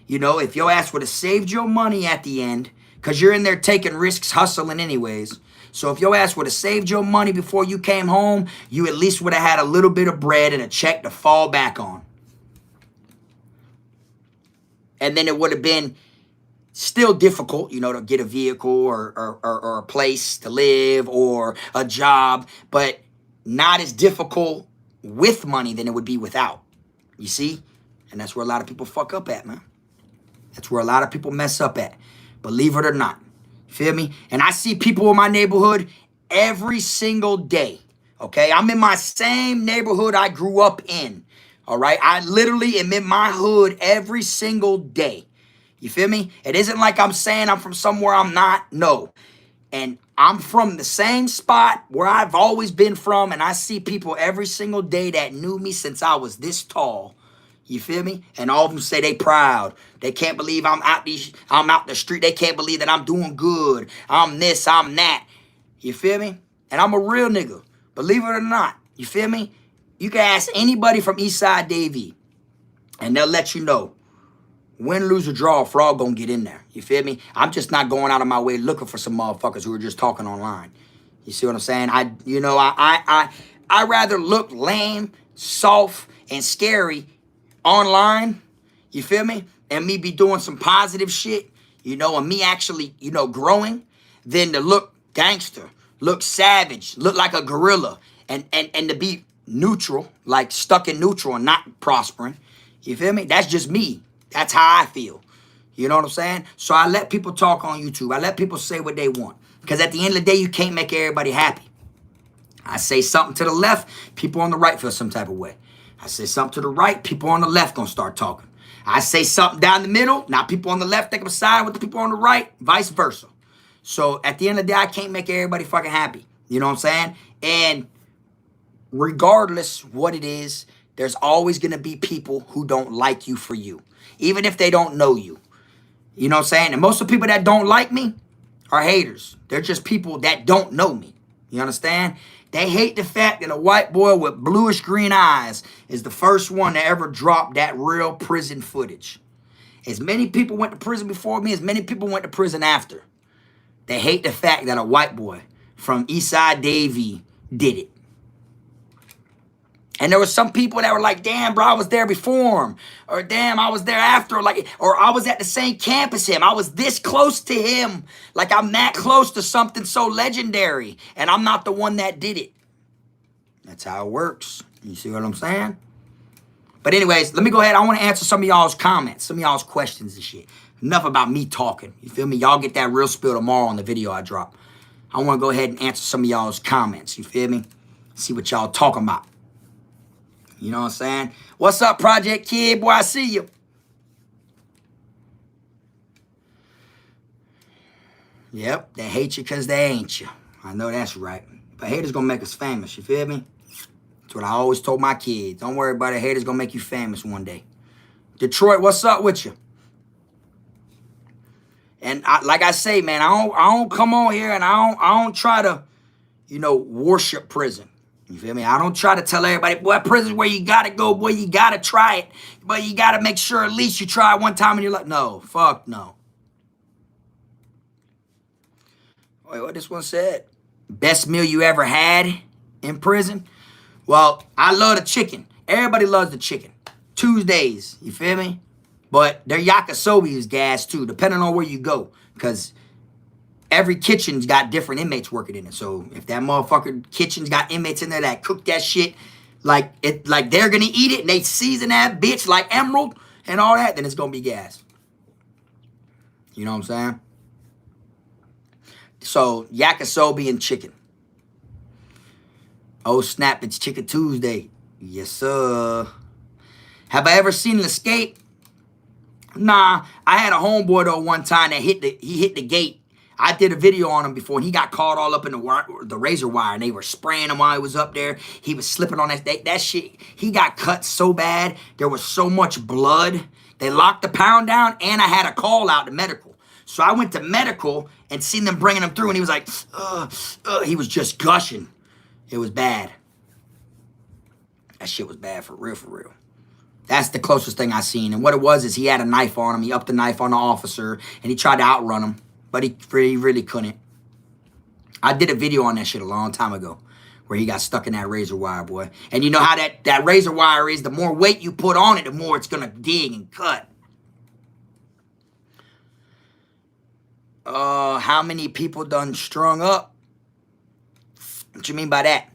if your ass would have saved your money at the end, because you're in there taking risks, hustling anyways. So if your ass would have saved your money before you came home, you at least would have had a little bit of bread and a check to fall back on. And then it would have been still difficult, to get a vehicle or a place to live or a job, but not as difficult with money than it would be without. You see? And that's where a lot of people fuck up at, man. That's where a lot of people mess up at. Believe it or not. Feel me? And I see people in my neighborhood every single day. Okay? I'm in my same neighborhood I grew up in. All right? I literally am in my hood every single day. You feel me? It isn't like I'm saying I'm from somewhere I'm not. No. And I'm from the same spot where I've always been from. And I see people every single day that knew me since I was this tall. You feel me? And all of them say they proud. They can't believe I'm out the street. They can't believe that I'm doing good. I'm this, I'm that. You feel me? And I'm a real nigga. Believe it or not. You feel me? You can ask anybody from Eastside Davie, and they'll let you know. Win, lose, or draw, Frog gonna get in there. You feel me? I'm just not going out of my way looking for some motherfuckers who are just talking online. You see what I'm saying? I rather look lame, soft, and scary online, you feel me? And me be doing some positive shit, and me actually, growing, than to look gangster, look savage, look like a gorilla, and to be neutral, like stuck in neutral and not prospering. You feel me? That's just me. That's how I feel. You know what I'm saying? So I let people talk on YouTube. I let people say what they want. Because at the end of the day, you can't make everybody happy. I say something to the left, people on the right feel some type of way. I say something to the right, people on the left gonna start talking. I say something down the middle, now people on the left think I'm siding with the people on the right, vice versa. So at the end of the day, I can't make everybody fucking happy. You know what I'm saying? And regardless what it is, there's always gonna be people who don't like you for you, even if they don't know you. You know what I'm saying? And most of the people that don't like me are haters. They're just people that don't know me. You understand? They hate the fact that a white boy with bluish green eyes is the first one to ever drop that real prison footage. As many people went to prison before me, as many people went to prison after. They hate the fact that a white boy from Eastside Davie did it. And there were some people that were like, damn, bro, I was there before him. Or damn, I was there after. Or I was at the same camp as him. I was this close to him. Like I'm that close to something so legendary. And I'm not the one that did it. That's how it works. You see what I'm saying? But anyways, let me go ahead. I want to answer some of y'all's comments, some of y'all's questions and shit. Enough about me talking. You feel me? Y'all get that real spill tomorrow on the video I drop. I want to go ahead and answer some of y'all's comments. You feel me? See what y'all talking about. You know what I'm saying? What's up, Project Kid? Boy, I see you. Yep, they hate you because they ain't you. I know that's right. But haters gonna make us famous, you feel me? That's what I always told my kids. Don't worry about it. Haters gonna make you famous one day. Detroit, what's up with you? And like I say, man, I don't come on here and I don't try to, worship prison. You feel me? I don't try to tell everybody, boy, prison's where you gotta go, boy, you gotta try it. But you gotta make sure at least you try it one time and you're like, no, fuck no. Wait, what this one said? Best meal you ever had in prison? Well, I love the chicken. Everybody loves the chicken. Tuesdays, you feel me? But their yakisobe is gas too, depending on where you go. Because every kitchen's got different inmates working in it. So if that motherfucker kitchen's got inmates in there that cook that shit like they're gonna eat it and they season that bitch like Emerald, and all that, then it's going to be gas. You know what I'm saying? So, yakisobe and chicken. Oh, snap, it's Chicken Tuesday. Yes, sir. Have I ever seen an escape? Nah, I had a homeboy, though, one time that he hit the gate. I did a video on him before, and he got caught all up in the razor wire, and they were spraying him while he was up there. He was slipping on that shit. He got cut so bad. There was so much blood. They locked the pound down, and I had a call out to medical. So I went to medical and seen them bringing him through, and he was like, he was just gushing. It was bad. That shit was bad for real, for real. That's the closest thing I seen. And what it was is he had a knife on him. He upped the knife on the officer, and he tried to outrun him. But he really couldn't. I did a video on that shit a long time ago where he got stuck in that razor wire, boy. And you know how that razor wire is? The more weight you put on it, the more it's going to dig and cut. How many people done strung up? What you mean by that?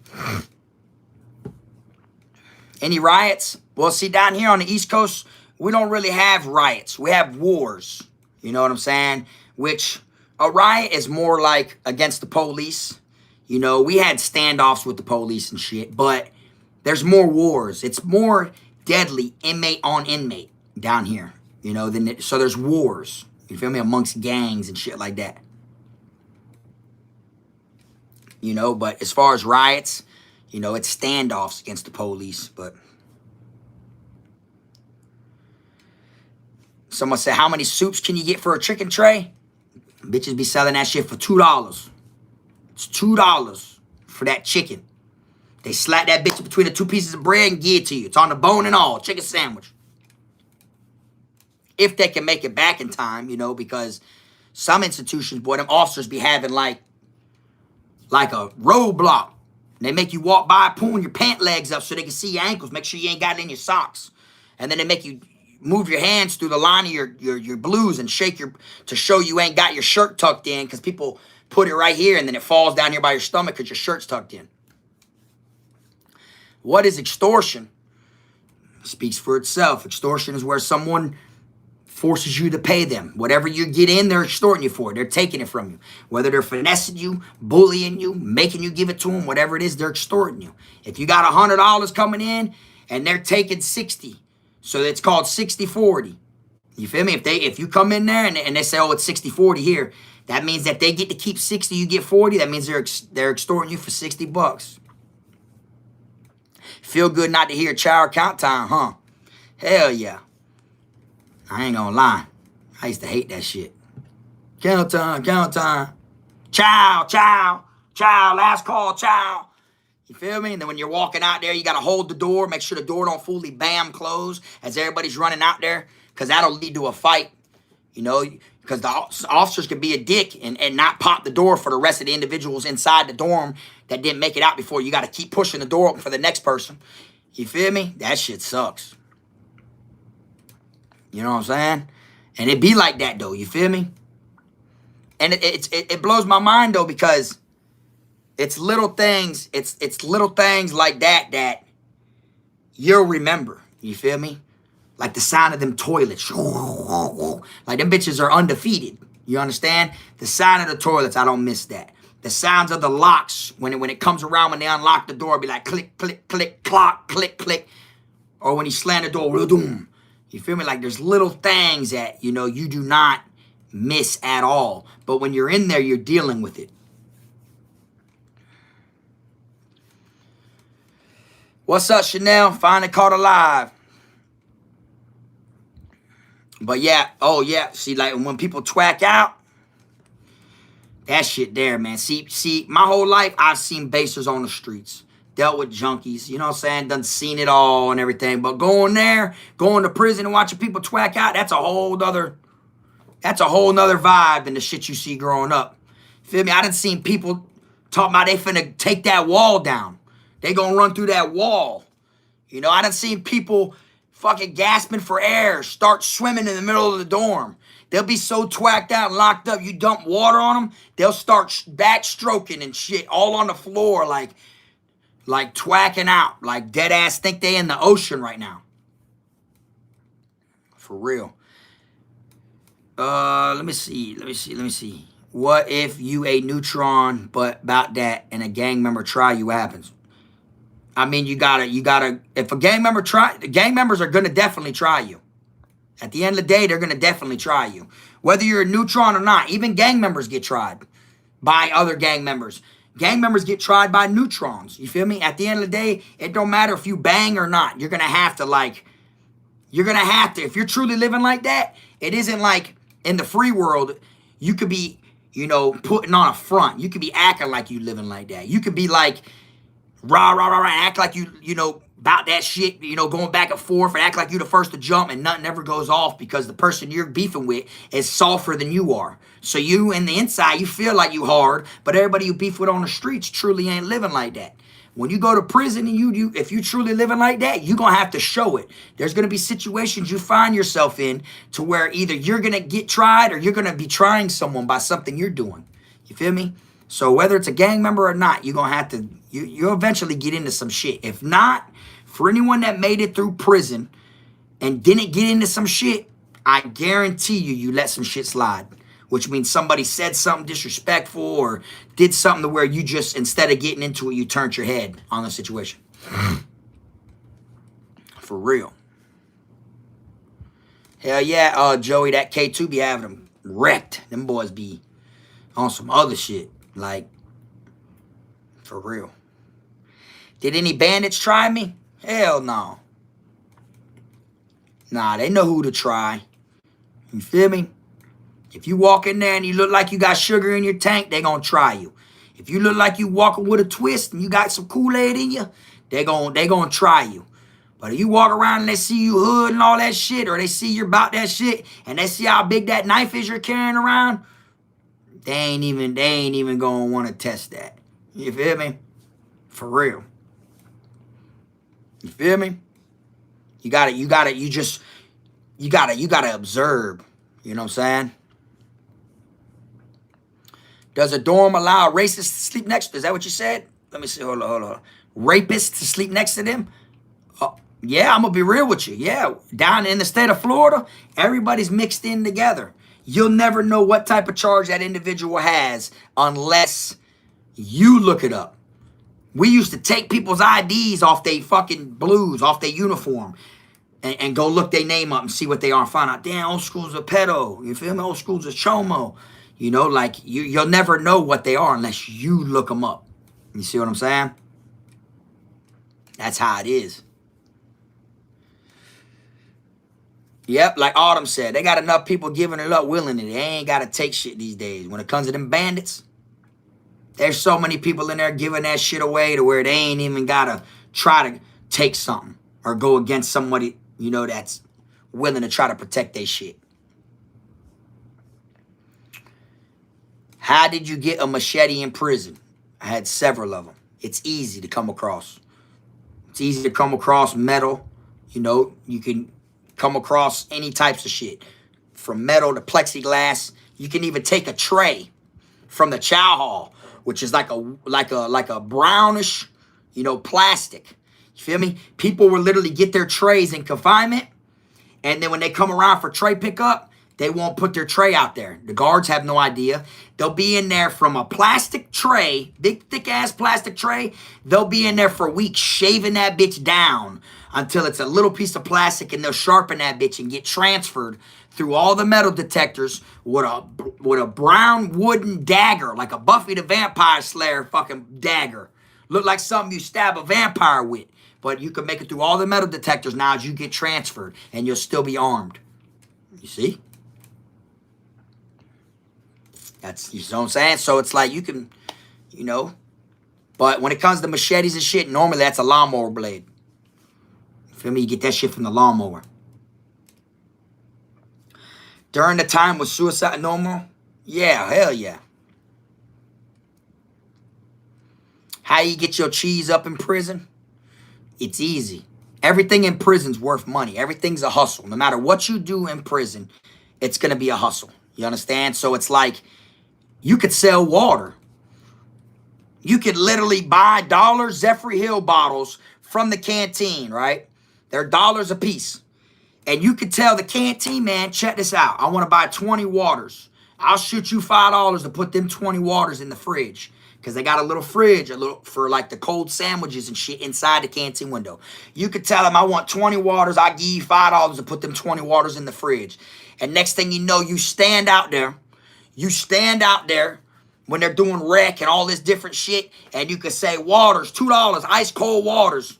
Any riots? Well, see, down here on the East Coast, we don't really have riots. We have wars. You know what I'm saying? Which a riot is more like against the police. You know, we had standoffs with the police and shit, but there's more wars. It's more deadly inmate on inmate down here, you know, so there's wars, you feel me, amongst gangs and shit like that. You know, but as far as riots, you know, it's standoffs against the police, but someone said, how many soups can you get for a chicken tray? Bitches be selling that shit for $2. It's $2 for that chicken. They slap that bitch between the two pieces of bread and give it to you. It's on the bone and all. Chicken sandwich. If they can make it back in time, you know, because some institutions, boy, them officers be having like a roadblock. They make you walk by pulling your pant legs up so they can see your ankles. Make sure you ain't got it in your socks. And then they make you move your hands through the line of your blues and shake to show you ain't got your shirt tucked in, because people put it right here and then it falls down here by your stomach because your shirt's tucked in. What is extortion? It speaks for itself. Extortion is where someone forces you to pay them. Whatever you get in, they're extorting you for. They're taking it from you. Whether they're finessing you, bullying you, making you give it to them, whatever it is, they're extorting you. If you got $100 coming in and they're taking 60, so it's called 60-40. You feel me? If you come in there and they say, oh, it's 60-40 here, that means that they get to keep 60, you get 40. That means they're extorting you for $60. Feel good not to hear child count time, huh? Hell yeah. I ain't gonna lie. I used to hate that shit. Count time, count time. Chow, chow, chow, last call, chow. You feel me? And then when you're walking out there, you got to hold the door. Make sure the door don't fully bam close as everybody's running out there, because that'll lead to a fight, you know, because the officers could be a dick and not pop the door for the rest of the individuals inside the dorm that didn't make it out before. You got to keep pushing the door open for the next person. You feel me? That shit sucks. You know what I'm saying? And it be like that, though. You feel me? And it blows my mind, though, because it's little things. It's little things like that you'll remember. You feel me? Like the sound of them toilets. Like them bitches are undefeated. You understand? The sound of the toilets, I don't miss that. The sounds of the locks when it comes around, when they unlock the door, be like click, click, click, clock, click, click. Or when you slam the door, boom. You feel me? Like there's little things that, you know, you do not miss at all. But when you're in there, you're dealing with it. What's up, Chanel? Finally caught alive. But yeah, oh yeah, see, like when people twack out, that shit there, man. See, my whole life, I've seen basers on the streets. Dealt with junkies, you know what I'm saying? Done seen it all and everything. But going to prison and watching people twack out, that's a whole nother vibe than the shit you see growing up. Feel me? I done seen people talking about they finna take that wall down. They gonna run through that wall. You know, I done seen people fucking gasping for air, start swimming in the middle of the dorm. They'll be so twacked out and locked up, you dump water on them, they'll start backstroking and shit all on the floor like twacking out, like dead ass think they in the ocean right now. For real. Let me see. What if you a neutron, but about that, and a gang member try you? What happens? I mean, you gotta. If a gang member the gang members are gonna definitely try you. At the end of the day, they're gonna definitely try you, whether you're a neutron or not. Even gang members get tried by other gang members. Gang members get tried by neutrons. You feel me? At the end of the day, it don't matter if you bang or not. You're gonna have to if you're truly living like that. It isn't like in the free world. You could be, putting on a front. You could be acting like you living like that. You could be like, rah, rah, rah, rah, act like you about that shit, going back and forth and act like you the first to jump, and nothing ever goes off because the person you're beefing with is softer than you are. So you, in the inside, you feel like you hard, but everybody you beef with on the streets truly ain't living like that. When you go to prison and if you truly living like that, you're going to have to show it. There's going to be situations you find yourself in to where either you're going to get tried or you're going to be trying someone by something you're doing. You feel me? So whether it's a gang member or not, you're going to have to, you'll eventually get into some shit. If not, for anyone that made it through prison and didn't get into some shit, I guarantee you let some shit slide. Which means somebody said something disrespectful or did something to where you just, instead of getting into it, you turned your head on the situation. For real. Hell yeah, Joey, that K2 be having them wrecked. Them boys be on some other shit. Like, for real. Did any bandits try me? Hell no. Nah, they know who to try. You feel me? If you walk in there and you look like you got sugar in your tank, they gonna try you. If you look like you walking with a twist and you got some Kool-Aid in you, they gonna try you. But if you walk around and they see you hood and all that shit, or they see you're about that shit, and they see how big that knife is you're carrying around, they ain't even gonna want to test that. You feel me? For real. You feel me? You gotta observe. You know what I'm saying? Does a dorm allow racists to sleep next to them? Is that what you said? Let me see. Hold on. Rapists to sleep next to them? Yeah, I'm going to be real with you. Yeah, down in the state of Florida, everybody's mixed in together. You'll never know what type of charge that individual has unless you look it up. We used to take people's IDs off their fucking blues, off their uniform, and go look their name up and see what they are and find out, damn, old school's a pedo. You feel me? Old school's a chomo. Like you'll never know what they are unless you look them up. You see what I'm saying? That's how it is. Yep, like Autumn said, they got enough people giving it up willingly. They ain't got to take shit these days. When it comes to them bandits, there's so many people in there giving that shit away to where they ain't even got to try to take something or go against somebody, that's willing to try to protect their shit. How did you get a machete in prison? I had several of them. It's easy to come across. It's easy to come across metal. You can come across any types of shit. From metal to plexiglass. You can even take a tray from the chow hall, which is like a brownish, plastic. You feel me? People will literally get their trays in confinement, and then when they come around for tray pickup, they won't put their tray out there. The guards have no idea. They'll be in there from a plastic tray, big, thick-ass plastic tray. They'll be in there for weeks shaving that bitch down until it's a little piece of plastic, and they'll sharpen that bitch and get transferred through all the metal detectors with a brown wooden dagger, like a Buffy the Vampire Slayer fucking dagger. Look like something you stab a vampire with. But you can make it through all the metal detectors now as you get transferred, and you'll still be armed. You see? You know what I'm saying? So it's like you can, but when it comes to machetes and shit, normally that's a lawnmower blade. Feel me? You get that shit from the lawnmower. During the time was suicide normal? Yeah, hell yeah. How you get your cheese up in prison? It's easy. Everything in prison's worth money. Everything's a hustle. No matter what you do in prison, it's going to be a hustle. You understand? So it's like, you could sell water. You could literally buy $1 Zephyr Hill bottles from the canteen, right? They're dollars a piece. And you could tell the canteen man, check this out. I want to buy 20 waters. I'll shoot you $5 to put them 20 waters in the fridge. Because they got a little fridge, for like the cold sandwiches and shit inside the canteen window. You could tell them, I want 20 waters. I give you $5 to put them 20 waters in the fridge. And next thing you know, you stand out there. You stand out there when they're doing rec and all this different shit. And you could say, waters, $2, ice cold waters.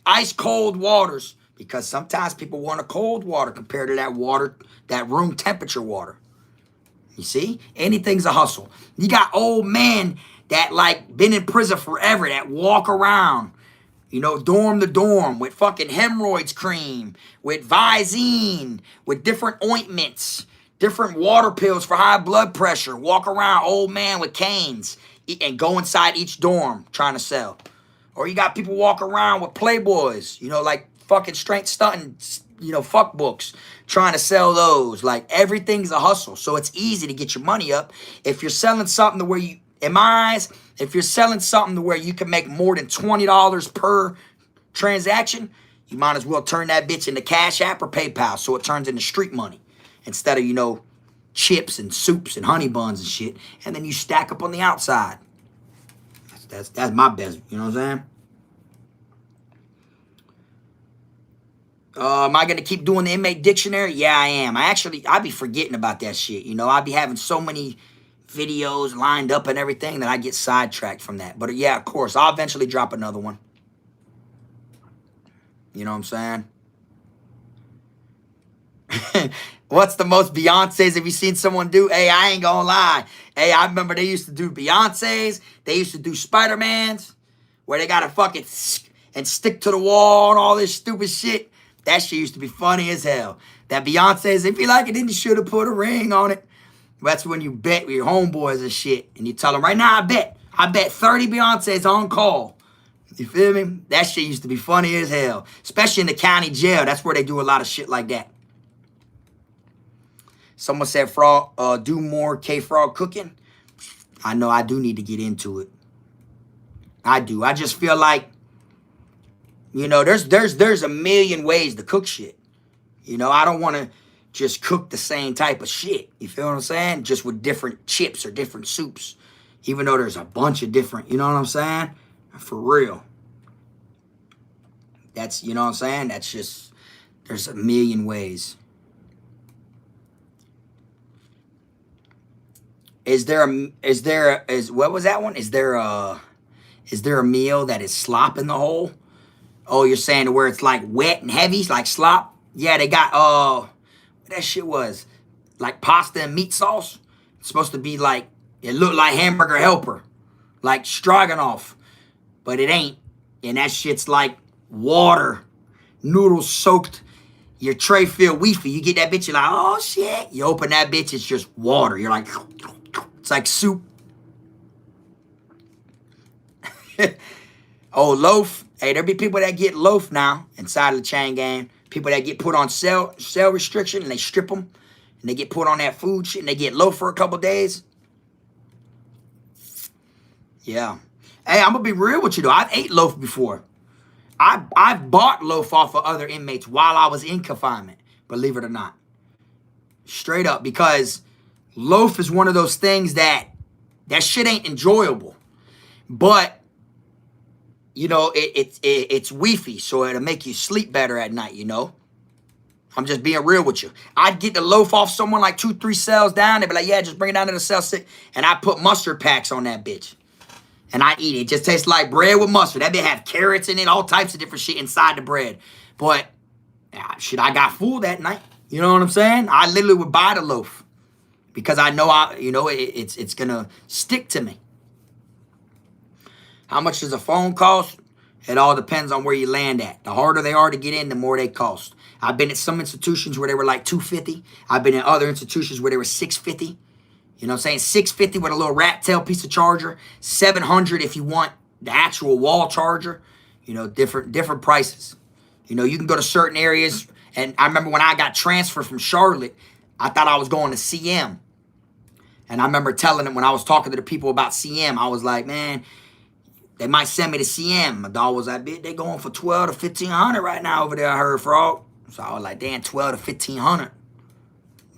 Ice cold waters. Because sometimes people want a cold water compared to that water, that room temperature water. You see? Anything's a hustle. You got old men that like been in prison forever that walk around, you know, dorm to dorm with fucking hemorrhoids cream, with Visine, with different ointments, different water pills for high blood pressure. Walk around, old man with canes, and go inside each dorm trying to sell. Or you got people walk around with Playboys, you know, like fucking straight stunting, you know, fuck books, trying to sell those. Like, everything's a hustle. So it's easy to get your money up. If you're selling something to where you, in my eyes, if you're selling something to where you can make more than $20 per transaction, you might as well turn that bitch into Cash App or PayPal so it turns into street money instead of, you know, chips and soups and honey buns and shit. And then you stack up on the outside. That's my best, you know what I'm saying? Am I going to keep doing the inmate dictionary? Yeah, I am. I be forgetting about that shit. You know, I be having so many videos lined up and everything that I get sidetracked from that. But yeah, of course, I'll eventually drop another one. You know what I'm saying? What's the most Beyonces have you seen someone do? Hey, I ain't gonna lie. Hey, I remember they used to do Beyonces. They used to do Spider-Mans where they got to fucking and stick to the wall and all this stupid shit. That shit used to be funny as hell. That Beyonce's, if you like it, then you should have put a ring on it. That's when you bet with your homeboys and shit. And you tell them, right now, I bet 30 Beyonce's on call. You feel me? That shit used to be funny as hell. Especially in the county jail. That's where they do a lot of shit like that. Someone said, Frog, do more K-Frog cooking. I know I do need to get into it. I do. I just feel like, you know, there's a million ways to cook shit. You know, I don't want to just cook the same type of shit. You feel what I'm saying? Just with different chips or different soups. Even though there's a bunch of different, you know what I'm saying? For real. That's, you know what I'm saying? That's just, there's a million ways. What was that one? Is there a meal that is slop in the hole? Oh, you're saying to where it's like wet and heavy, like slop? Yeah, they got, what that shit was? Like pasta and meat sauce. It's supposed to be like, it looked like Hamburger Helper. Like stroganoff. But it ain't. And that shit's like water. Noodles soaked. Your tray filled weefy. You get that bitch, you're like, oh shit. You open that bitch, it's just water. You're like, it's like soup. Oh, loaf. Hey, there be people that get loaf now inside of the chain gang. People that get put on cell restriction and they strip them. And they get put on that food shit and they get loaf for a couple days. Yeah. Hey, I'm going to be real with you though. I've ate loaf before. I've bought loaf off of other inmates while I was in confinement. Believe it or not. Straight up. Because loaf is one of those things that shit ain't enjoyable. But you know, it's weefy, so it'll make you sleep better at night, you know? I'm just being real with you. I'd get the loaf off someone like 2-3 cells down. They'd be like, yeah, just bring it down to the cell 6. And I put mustard packs on that bitch. And I eat it. It just tastes like bread with mustard. That bitch have carrots in it, all types of different shit inside the bread. But, shit, I got full that night. You know what I'm saying? I literally would buy the loaf. Because I know, it's going to stick to me. How much does a phone cost? It all depends on where you land at. The harder they are to get in, the more they cost. I've been at some institutions where they were like $250. I've been in other institutions where they were $650. You know what I'm saying? $650 with a little rat tail piece of charger. $700 if you want the actual wall charger. You know, different prices. You know, you can go to certain areas. And I remember when I got transferred from Charlotte, I thought I was going to CM. And I remember telling them when I was talking to the people about CM, I was like, man, they might send me to CM. My dog was like, bitch, they going for $1,200 to $1,500 right now over there, I heard, Frog. So I was like, damn, 12 to 1,500.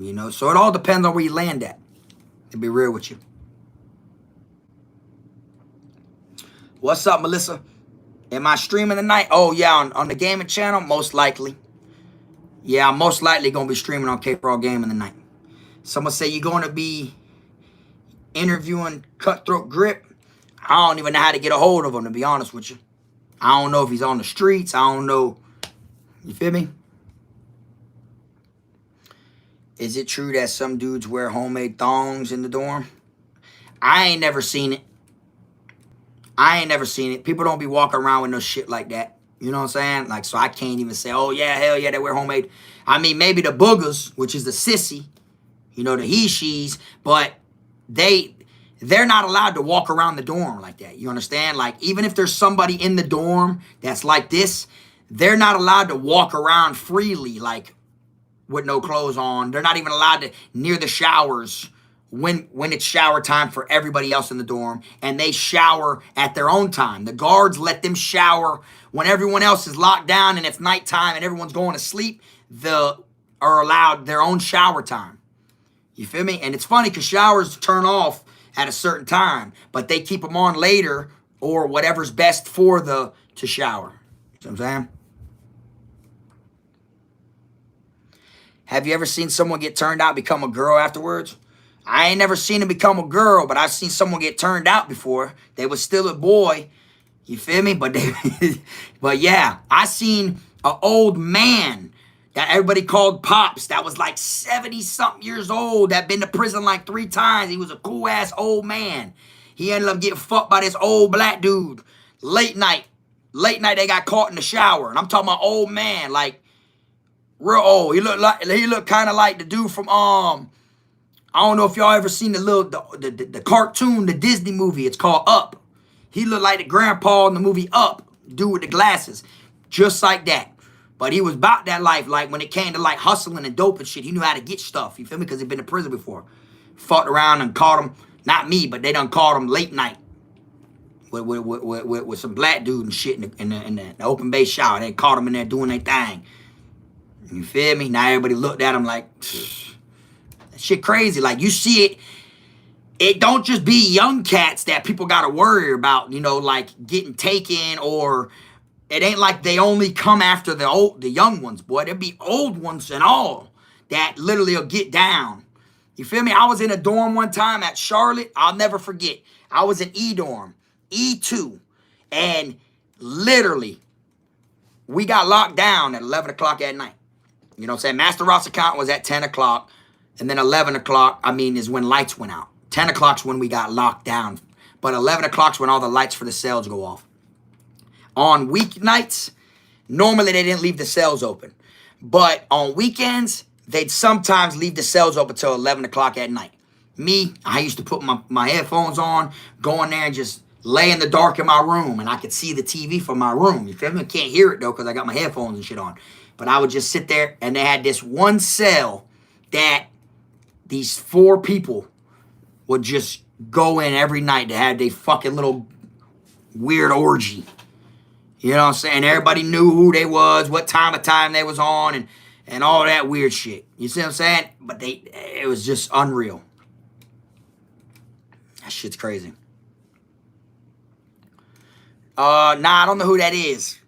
You know, so it all depends on where you land at. To be real with you. What's up, Melissa? Am I streaming tonight? Oh, yeah, on the gaming channel? Most likely. Yeah, I'm most likely going to be streaming on Kfrog Gaming tonight. Someone say you're going to be interviewing Cutthroat Grip. I don't even know how to get a hold of him, to be honest with you. I don't know if he's on the streets. I don't know. You feel me? Is it true that some dudes wear homemade thongs in the dorm? I ain't never seen it. I ain't never seen it. People don't be walking around with no shit like that. You know what I'm saying? Like, so I can't even say, oh, yeah, hell yeah, they wear homemade. I mean, maybe the boogers, which is the sissy, you know, the he-she's, but they're not allowed to walk around the dorm like that. You understand? Like, even if there's somebody in the dorm that's like this, they're not allowed to walk around freely, like, with no clothes on. They're not even allowed to near the showers when it's shower time for everybody else in the dorm, and they shower at their own time. The guards let them shower when everyone else is locked down and it's nighttime and everyone's going to sleep. Are allowed their own shower time. You feel me? And it's funny because showers turn off at a certain time, but they keep them on later or whatever's best for to shower. You know what I'm saying? Have you ever seen someone get turned out become a girl afterwards? I ain't never seen him become a girl, but I've seen someone get turned out before. They was still a boy. You feel me? But but yeah, I seen an old man that everybody called Pops that was like 70-something years old that been to prison like 3 times. He was a cool-ass old man. He ended up getting fucked by this old black dude. Late night, they got caught in the shower. And I'm talking about old man, like real old. He looked kind of like the dude from I don't know if y'all ever seen the cartoon, the Disney movie. It's called Up. He looked like the grandpa in the movie Up, dude with the glasses, just like that. But he was about that life. Like when it came to like hustling and dope and shit, he knew how to get stuff. You feel me? Because he'd been to prison before. Fucked around and caught him. Not me, but they done caught him late night with some black dude and shit in the open base shower. They caught him in there doing their thing. You feel me? Now everybody looked at him like, that shit crazy. Like you see it. It don't just be young cats that people got to worry about, you know, like getting taken, or it ain't like they only come after the young ones, boy. There be old ones and all that literally will get down. You feel me? I was in a dorm one time at Charlotte. I'll never forget. I was in E-dorm, E2, and literally we got locked down at 11 o'clock at night. You know what I'm saying? Master Ross account was at 10 o'clock, and then 11 o'clock, is when lights went out. 10 o'clock's when we got locked down. But 11 o'clock's when all the lights for the cells go off. On weeknights, normally they didn't leave the cells open. But on weekends, they'd sometimes leave the cells open till 11 o'clock at night. Me, I used to put my headphones on, go in there and just lay in the dark in my room, and I could see the TV from my room. You feel me? I can't hear it, though, because I got my headphones and shit on. But I would just sit there, and they had this one cell that these 4 people would just go in every night to have their fucking little weird orgy. You know what I'm saying? Everybody knew who they was, what time of time they was on, and all that weird shit. You see what I'm saying? But it was just unreal. That shit's crazy. Nah, I don't know who that is.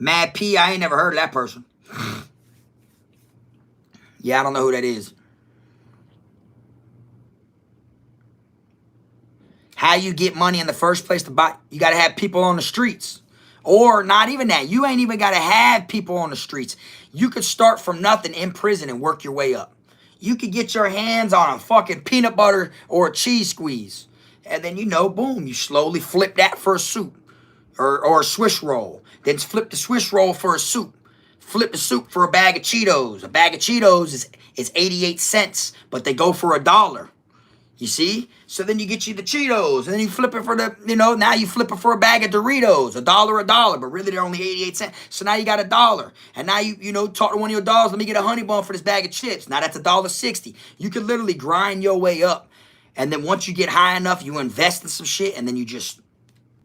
Mad P, I ain't never heard of that person. Yeah, I don't know who that is. How you get money in the first place to buy? You got to have people on the streets. Or not even that. You ain't even got to have people on the streets. You could start from nothing in prison and work your way up. You could get your hands on a fucking peanut butter or a cheese squeeze. And then, boom, you slowly flip that for a soup. Or a Swiss roll. Then flip the Swiss roll for a soup. Flip the soup for a bag of Cheetos. A bag of Cheetos is 88 cents, but they go for $1. You see? So then you get you the Cheetos, and then you flip it for now you flip it for a bag of Doritos, $1, but really they're only 88 cents. So now you got $1. And now you talk to one of your dogs, let me get a honey bun for this bag of chips. Now that's $1.60. You could literally grind your way up. And then once you get high enough, you invest in some shit, and then you just,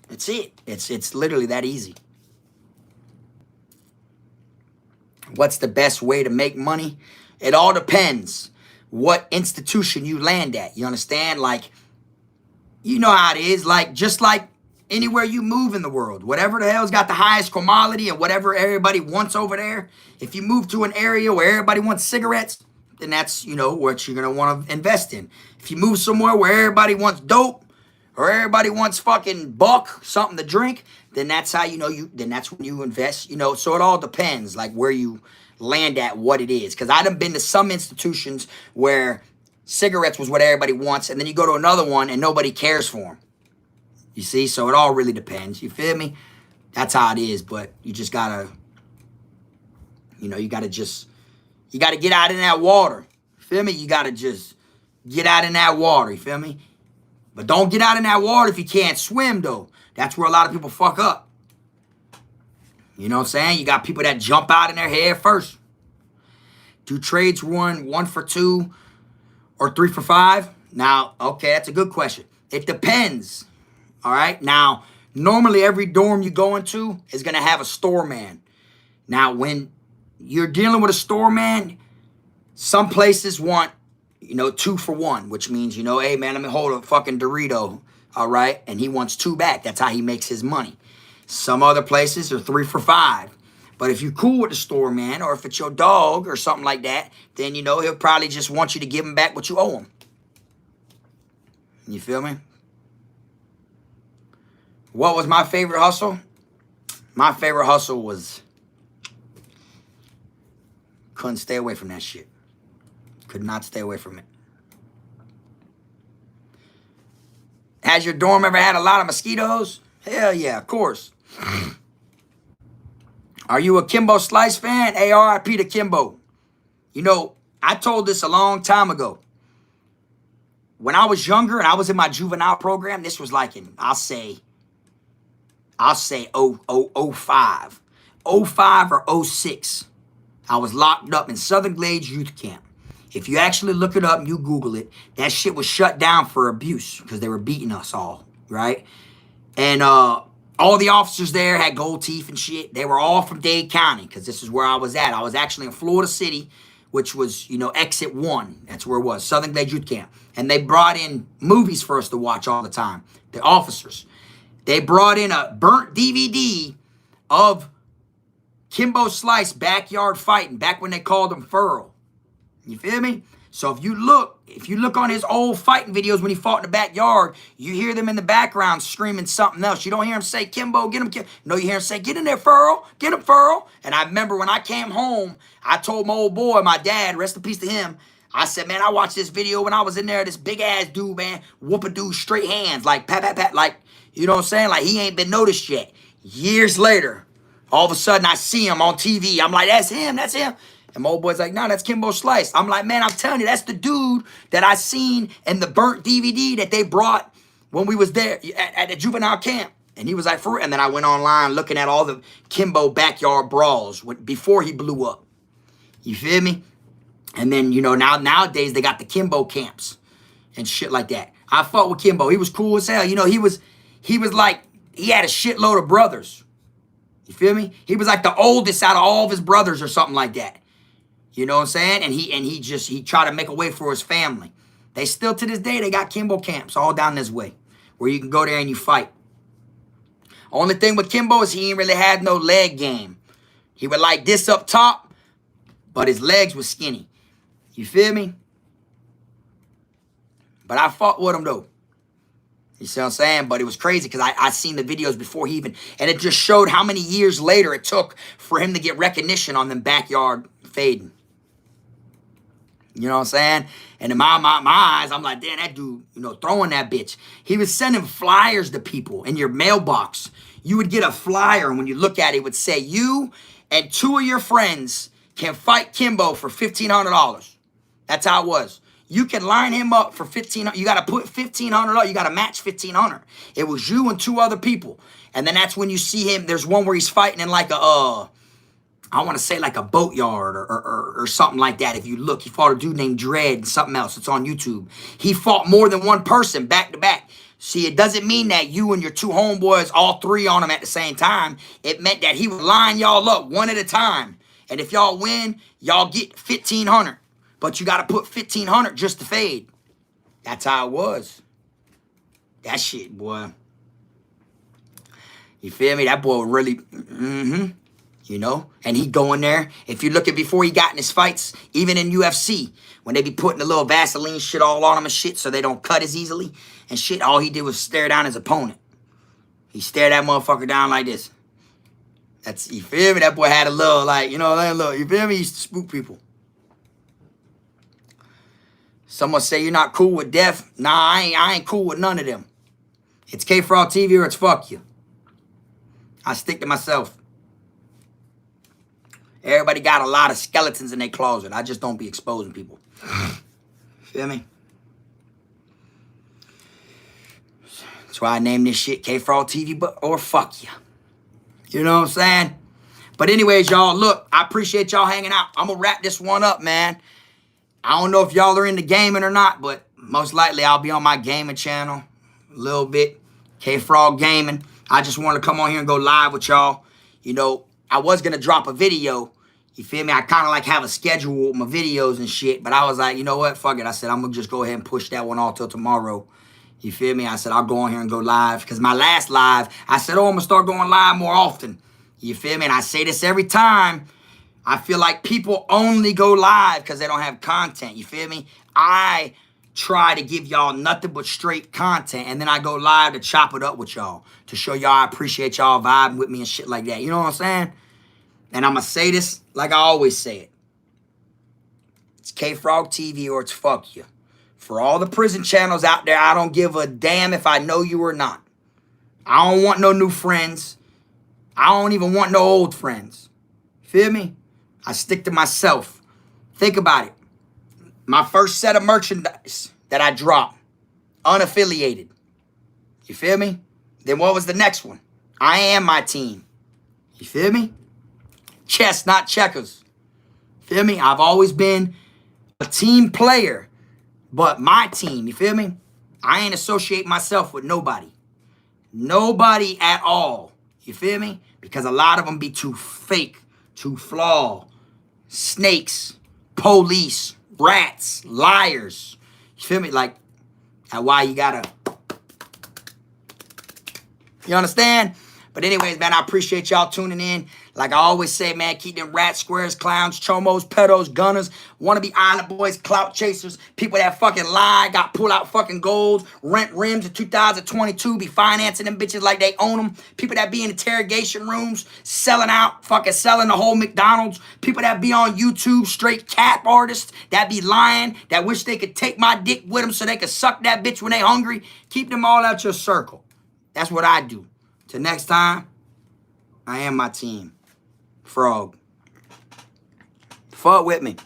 that's it. It's literally that easy. What's the best way to make money? It all depends what institution you land at. You understand? Like, you know how it is. Like, just like anywhere you move in the world, whatever the hell's got the highest quality and whatever everybody wants over there, if you move to an area where everybody wants cigarettes, then that's, you know, what you're going to want to invest in. If you move somewhere where everybody wants dope or everybody wants fucking buck, something to drink, then that's how, you know, then that's when you invest, you know. So it all depends, like, where you land at, what it is. Because I've been to some institutions where cigarettes was what everybody wants, and then you go to another one and nobody cares for them. You see? So it all really depends. You feel me? That's how it is. But you just gotta, you know, you gotta get out in that water. You feel me? You gotta just get out in that water. You feel me? But don't get out in that water if you can't swim, though. That's where a lot of people fuck up. You know what I'm saying? You got people that jump out in their head first. Do trades run 1 for 2 or 3 for 5? Now, okay, that's a good question. It depends. All right? Now, normally every dorm you go into is going to have a store man. Now, when you're dealing with a store man, some places want, you know, 2 for 1, which means, you know, hey, man, let me hold a fucking Dorito, all right? And he wants 2 back. That's how he makes his money. Some other places are 3 for 5. But if you're cool with the store man, or if it's your dog or something like that, then, you know, he'll probably just want you to give him back what you owe him. You feel me? What was my favorite hustle? My favorite hustle was... couldn't stay away from that shit. Could not stay away from it. Has your dorm ever had a lot of mosquitoes? Hell yeah, of course. Are you a Kimbo Slice fan? ARIP to Kimbo. You know, I told this a long time ago. When I was younger and I was in my juvenile program, this was like in, I'll say 05. 05 or 06. I was locked up in Southern Glades Youth Camp. If you actually look it up and you Google it, that shit was shut down for abuse because they were beating us all, right? And all the officers there had gold teeth and shit. They were all from Dade County because this is where I was at. I was actually in Florida City, which was, you know, Exit 1. That's where it was, Southern Glades Youth Camp. And they brought in movies for us to watch all the time, the officers. They brought in a burnt DVD of Kimbo Slice backyard fighting, back when they called him Furl. You feel me? So if you look on his old fighting videos when he fought in the backyard, you hear them in the background screaming something else. You don't hear him say, Kimbo, get him, Kimbo. No, you hear him say, get in there, Furl, get him, Furl. And I remember when I came home, I told my old boy, my dad, rest in peace to him, I said, man, I watched this video when I was in there, this big-ass dude, man, whoop a dude straight hands, like, pat, pat, pat, like, you know what I'm saying? Like, he ain't been noticed yet. Years later, all of a sudden, I see him on TV. I'm like, that's him, that's him. And my old boy's like, no, that's Kimbo Slice. I'm like, man, I'm telling you, that's the dude that I seen in the burnt DVD that they brought when we was there at the juvenile camp. And he was like, for real. And then I went online looking at all the Kimbo backyard brawls before he blew up. You feel me? And then, you know, nowadays they got the Kimbo camps and shit like that. I fought with Kimbo. He was cool as hell. You know, he was like, he had a shitload of brothers. You feel me? He was like the oldest out of all of his brothers or something like that. You know what I'm saying? And he tried to make a way for his family. They still, to this day, they got Kimbo camps all down this way where you can go there and you fight. Only thing with Kimbo is he ain't really had no leg game. He would like this up top, but his legs were skinny. You feel me? But I fought with him, though. You see what I'm saying? But it was crazy because I seen the videos before he even... And it just showed how many years later it took for him to get recognition on them backyard fading. You know what I'm saying? And in my eyes, I'm like, damn, that dude, you know, throwing that bitch. He was sending flyers to people in your mailbox. You would get a flyer, and when you look at it, it would say, you and 2 of your friends can fight Kimbo for $1,500. That's how it was. You can line him up for $1,500. You got to put $1,500. You got to match $1,500. It was you and 2 other people. And then that's when you see him. There's one where he's fighting in like a, I want to say like a boatyard or something like that. If you look, he fought a dude named Dread and something else. It's on YouTube. He fought more than one person back to back. See, it doesn't mean that you and your 2 homeboys, all 3 on him at the same time. It meant that he would line y'all up one at a time. And if y'all win, y'all get 1,500. But you got to put 1,500 just to fade. That's how it was. That shit, boy. You feel me? That boy really, you know? And he go in there. If you look at before he got in his fights, even in UFC, when they be putting the little Vaseline shit all on him and shit so they don't cut as easily and shit, all he did was stare down his opponent. He stared that motherfucker down like this. That's, you feel me? That boy had a little, like, you know, look, you feel me? He used to spook people. Someone say you're not cool with death. Nah, I ain't cool with none of them. It's Kfrogtv or it's fuck you. I stick to myself. Everybody got a lot of skeletons in their closet. I just don't be exposing people. Feel me? That's why I named this shit Kfrogtv or fuck you. You know what I'm saying? But anyways, y'all, look, I appreciate y'all hanging out. I'm going to wrap this one up, man. I don't know if y'all are into gaming or not, but most likely I'll be on my gaming channel a little bit. Kfrog Gaming. I just want to come on here and go live with y'all. You know, I was going to drop a video. You feel me? I kind of like have a schedule with my videos and shit. But I was like, you know what? Fuck it. I said, I'm going to just go ahead and push that one off till tomorrow. You feel me? I said, I'll go on here and go live. Because my last live, I said, oh, I'm going to start going live more often. You feel me? And I say this every time. I feel like people only go live because they don't have content. You feel me? I try to give y'all nothing but straight content. And then I go live to chop it up with y'all. To show y'all I appreciate y'all vibing with me and shit like that. You know what I'm saying? And I'm going to say this like I always say it. It's Kfrogtv or it's fuck you. For all the prison channels out there, I don't give a damn if I know you or not. I don't want no new friends. I don't even want no old friends. Feel me? I stick to myself. Think about it. My first set of merchandise that I dropped, unaffiliated. You feel me? Then what was the next one? I am my team. You feel me? Chess, not checkers. Feel me? I've always been a team player, but my team, you feel me? I ain't associate myself with nobody. Nobody at all. You feel me? Because a lot of them be too fake, too flawed. Snakes, police, rats, liars. You feel me? Like, that's why you gotta... You understand? But anyways, man, I appreciate y'all tuning in. Like I always say, man, keep them rats, squares, clowns, chomos, pedos, gunners, wannabe island boys, clout chasers, people that fucking lie, got pull out fucking golds, rent rims in 2022, be financing them bitches like they own them. People that be in interrogation rooms, selling out, fucking selling the whole McDonald's. People that be on YouTube, straight cap artists, that be lying, that wish they could take my dick with them so they could suck that bitch when they hungry. Keep them all out your circle. That's what I do. Till next time, I am my team. Frog. Fuck with me.